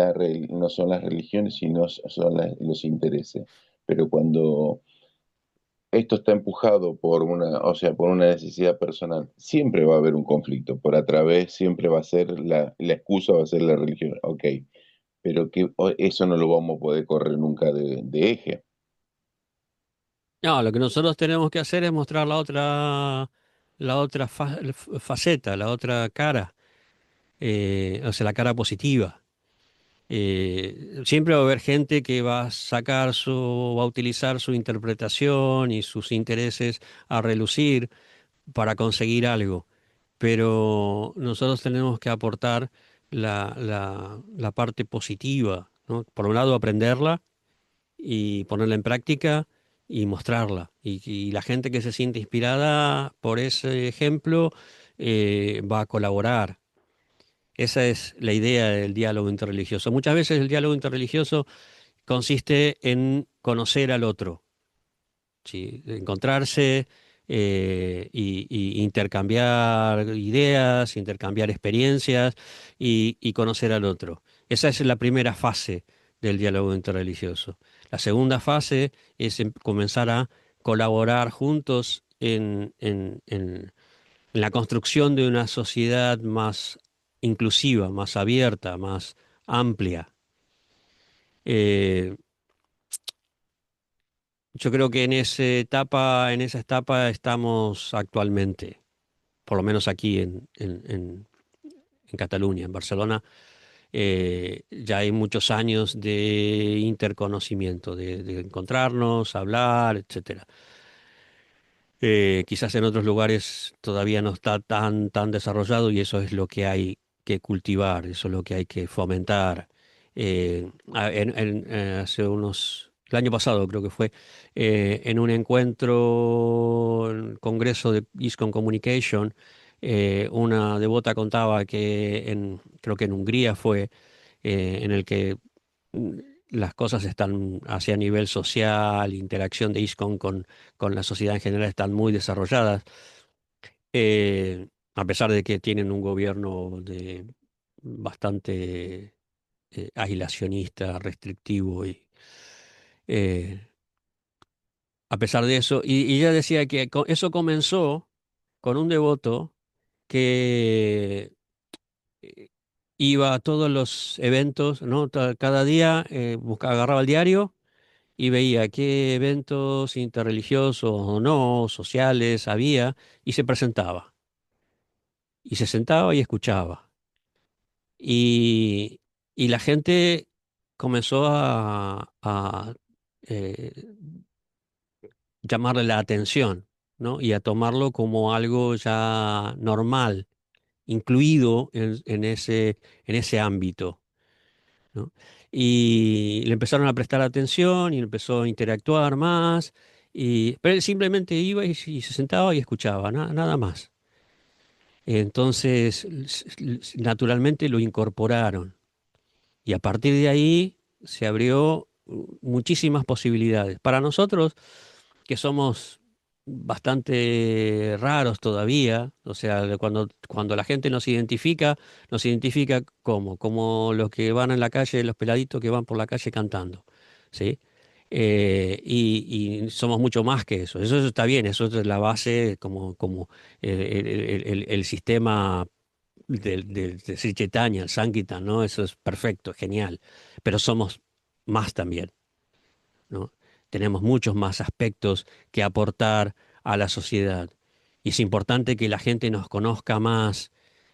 no son las religiones, sino son los intereses. Pero cuando esto está empujado por o sea, por una necesidad personal, siempre va a haber un conflicto. Por a través, siempre va a ser la excusa, va a ser la religión. Ok, pero eso no lo vamos a poder correr nunca de eje. No, lo que nosotros tenemos que hacer es mostrar la otra faceta, la otra cara, o sea, la cara positiva. Siempre va a haber gente que va a va a utilizar su interpretación y sus intereses a relucir para conseguir algo, pero nosotros tenemos que aportar la parte positiva, ¿no? Por un lado, aprenderla y ponerla en práctica y mostrarla. Y la gente que se siente inspirada por ese ejemplo va a colaborar. Esa es la idea del diálogo interreligioso. Muchas veces el diálogo interreligioso consiste en conocer al otro, ¿sí? Encontrarse y intercambiar ideas, intercambiar experiencias y conocer al otro. Esa es la primera fase del diálogo interreligioso. La segunda fase es comenzar a colaborar juntos en la construcción de una sociedad más inclusiva, más abierta, más amplia. Eh, yo creo que en esa etapa estamos actualmente, por lo menos aquí en Cataluña, en Barcelona. Ya hay muchos años de interconocimiento, de encontrarnos, hablar, etcétera. Quizás en otros lugares todavía no está tan desarrollado y eso es lo que hay que cultivar, eso es lo que hay que fomentar. El año pasado creo que fue, en un encuentro, en congreso de ISKCON Communication, una devota contaba que creo que en Hungría fue, en el que mm, las cosas están hacia nivel social, interacción de ISKCON con la sociedad en general están muy desarrolladas, a pesar de que tienen un gobierno bastante aislacionista, restrictivo eh, a pesar de eso, y ella decía que eso comenzó con un devoto que eh, iba a todos los eventos, ¿no? Cada día agarraba el diario y veía qué eventos interreligiosos o no, sociales había, y se presentaba. Y se sentaba y escuchaba. Y, y la gente comenzó a eh, llamarle la atención, ¿no? Y a tomarlo como algo ya normal, incluido en ese ámbito, ¿no? Y le empezaron a prestar atención y empezó a interactuar más, pero él simplemente iba y se sentaba y escuchaba, nada más. Entonces, naturalmente lo incorporaron y a partir de ahí se abrió muchísimas posibilidades. Para nosotros, que somos bastante raros todavía, o sea, cuando la gente nos identifica como los que van en la calle, los peladitos que van por la calle cantando, ¿sí? Y somos mucho más que eso. Eso está bien, eso es la base, como el sistema de Sri Chaitanya, el Sankirtan, ¿no? Eso es perfecto, genial. Pero somos más también, ¿no? Tenemos muchos más aspectos que aportar a la sociedad. Y es importante que la gente nos conozca más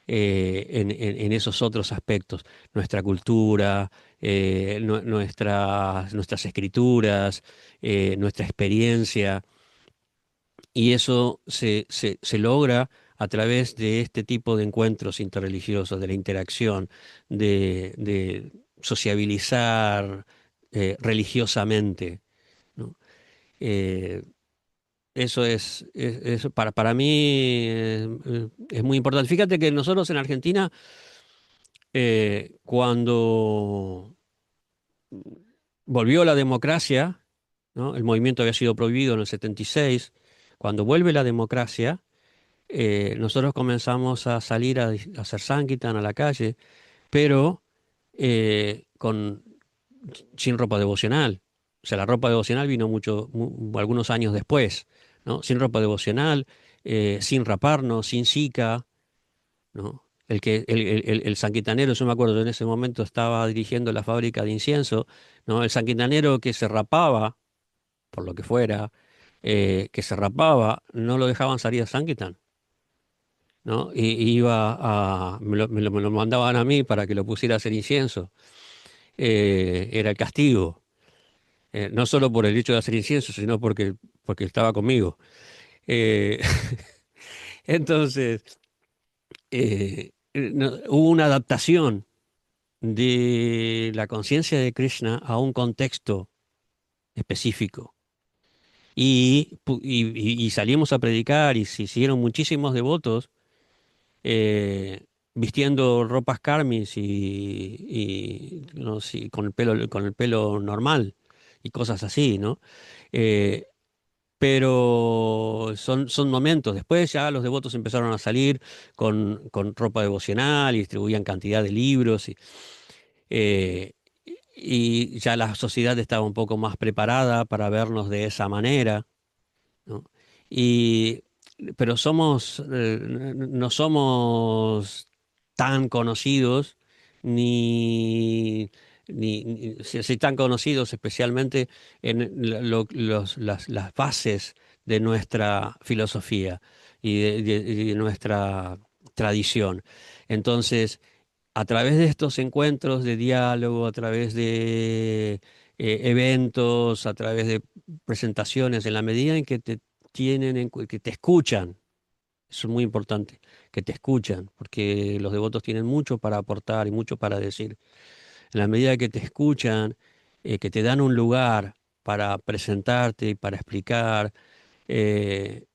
en esos otros aspectos, nuestra cultura, nuestras escrituras, nuestra experiencia. Y eso se logra a través de este tipo de encuentros interreligiosos, de la interacción, de sociabilizar religiosamente, ¿no? Eh, eso para mí es muy importante. Fíjate que nosotros en Argentina, cuando volvió la democracia, ¿no? El movimiento había sido prohibido en el 76. Cuando vuelve la democracia, nosotros comenzamos a salir a hacer Sankirtan a la calle, pero con sin ropa devocional. O sea, la ropa devocional vino algunos años después, ¿no? Sin ropa devocional, sin raparnos, sin zika, ¿no? El sanquitanero, yo me acuerdo, en ese momento estaba dirigiendo la fábrica de incienso, ¿no? El sanquitanero que se rapaba, por lo que fuera, que se rapaba, no lo dejaban salir a Sanquitan, ¿no? Y me lo mandaban a mí para que lo pusiera a hacer incienso. Era el castigo. No solo por el hecho de hacer incienso, sino porque estaba conmigo. Eh, entonces, hubo una adaptación de la conciencia de Krishna a un contexto específico. Y salimos a predicar y se hicieron muchísimos devotos, vistiendo ropas karmis y, no sé, con el pelo normal y cosas así, ¿no? Eh, pero son momentos. Después ya los devotos empezaron a salir con ropa devocional y distribuían cantidad de libros eh, y ya la sociedad estaba un poco más preparada para vernos de esa manera, ¿no? Y, pero no somos tan conocidos, si tan conocidos especialmente en las bases de nuestra filosofía y de nuestra tradición. Entonces, a través de estos encuentros de diálogo, a través de eventos, a través de presentaciones, en la medida en que te que te escuchan, eso es muy importante, que te escuchan, porque los devotos tienen mucho para aportar y mucho para decir. En la medida que te escuchan, que te dan un lugar para presentarte y para explicar, eh,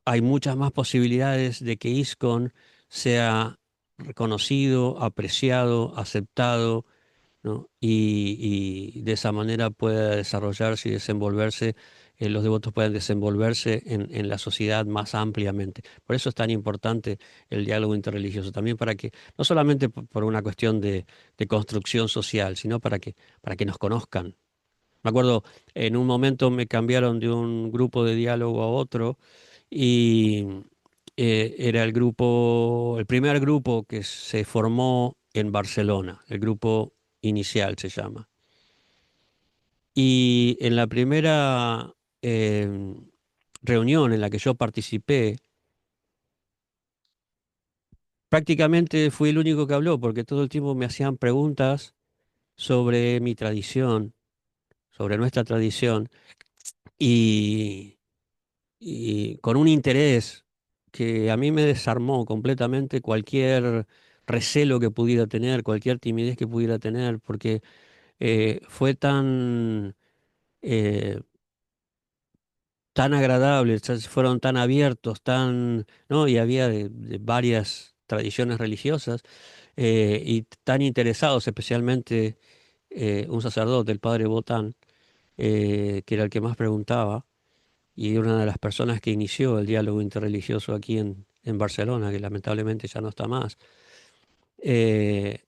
hay muchas más posibilidades de que ISKCON sea reconocido, apreciado, aceptado, ¿no? Y de esa manera pueda desarrollarse y desenvolverse, los devotos puedan desenvolverse en la sociedad más ampliamente. Por eso es tan importante el diálogo interreligioso, también para que, no solamente por una cuestión de construcción social, sino para que nos conozcan. Me acuerdo, en un momento me cambiaron de un grupo de diálogo a otro y era el primer grupo que se formó en Barcelona, el grupo inicial se llama. Y en la primera reunión en la que yo participé, prácticamente fui el único que habló, porque todo el tiempo me hacían preguntas sobre mi tradición, sobre nuestra tradición, y, y con un interés que a mí me desarmó completamente cualquier recelo que pudiera tener, cualquier timidez que pudiera tener, porque fue eh, tan agradable, fueron tan abiertos, ¿no? Y había de varias tradiciones religiosas y tan interesados, especialmente un sacerdote, el padre Botán, que era el que más preguntaba y una de las personas que inició el diálogo interreligioso aquí en Barcelona, que lamentablemente ya no está más. eh,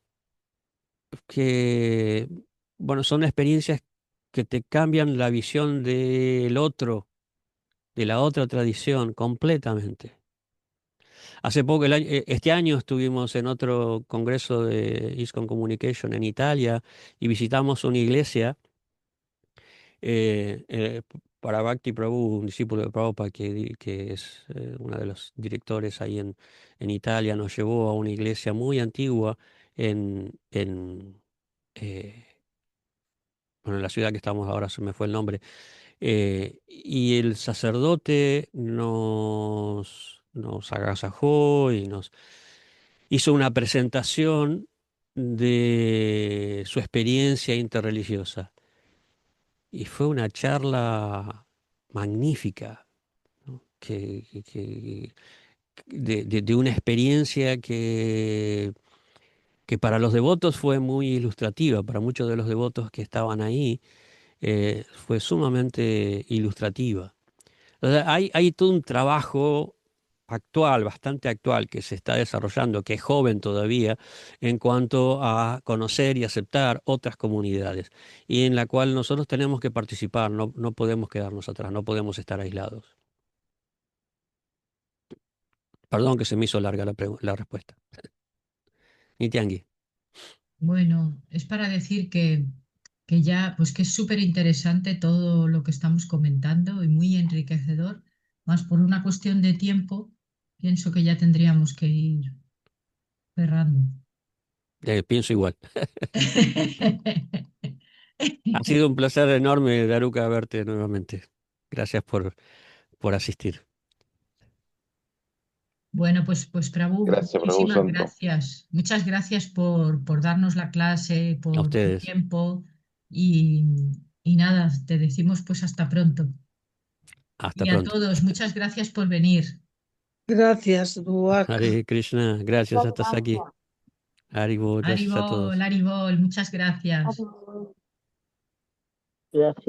que, bueno, son experiencias que te cambian la visión del otro, de la otra tradición, completamente. Hace poco, este año estuvimos en otro congreso de ISKCON Communication en Italia y visitamos una iglesia para Bhakti Prabhu, un discípulo de Prabhupada que es uno de los directores ahí en Italia, nos llevó a una iglesia muy antigua eh, bueno, en la ciudad que estamos ahora, se me fue el nombre, y el sacerdote nos agasajó y nos hizo una presentación de su experiencia interreligiosa. Y fue una charla magnífica, ¿no? De una experiencia que para los devotos fue muy ilustrativa, para muchos de los devotos que estaban ahí fue sumamente ilustrativa. O sea, hay todo un trabajo actual, bastante actual, que se está desarrollando, que es joven todavía, en cuanto a conocer y aceptar otras comunidades, y en la cual nosotros tenemos que participar, no podemos quedarnos atrás, no podemos estar aislados. Perdón que se me hizo larga la respuesta. Nitiangi. Bueno, es para decir que ya, pues que es súper interesante todo lo que estamos comentando y muy enriquecedor, más por una cuestión de tiempo, pienso que ya tendríamos que ir cerrando. Pienso igual. Ha sido un placer enorme, Daruka, verte nuevamente. Gracias por asistir. Bueno, pues Prabhu, Gracias, Prabhu muchísimas Santo. gracias. Muchas gracias por darnos la clase, A por tu ustedes. tiempo y, y nada, te decimos pues hasta pronto. Hasta Y a pronto. todos, muchas gracias por venir. Gracias, Duac. Hare Krishna, gracias a Tasaki. Haribol, gracias a todos. Haribol, Haribol, muchas gracias. Gracias.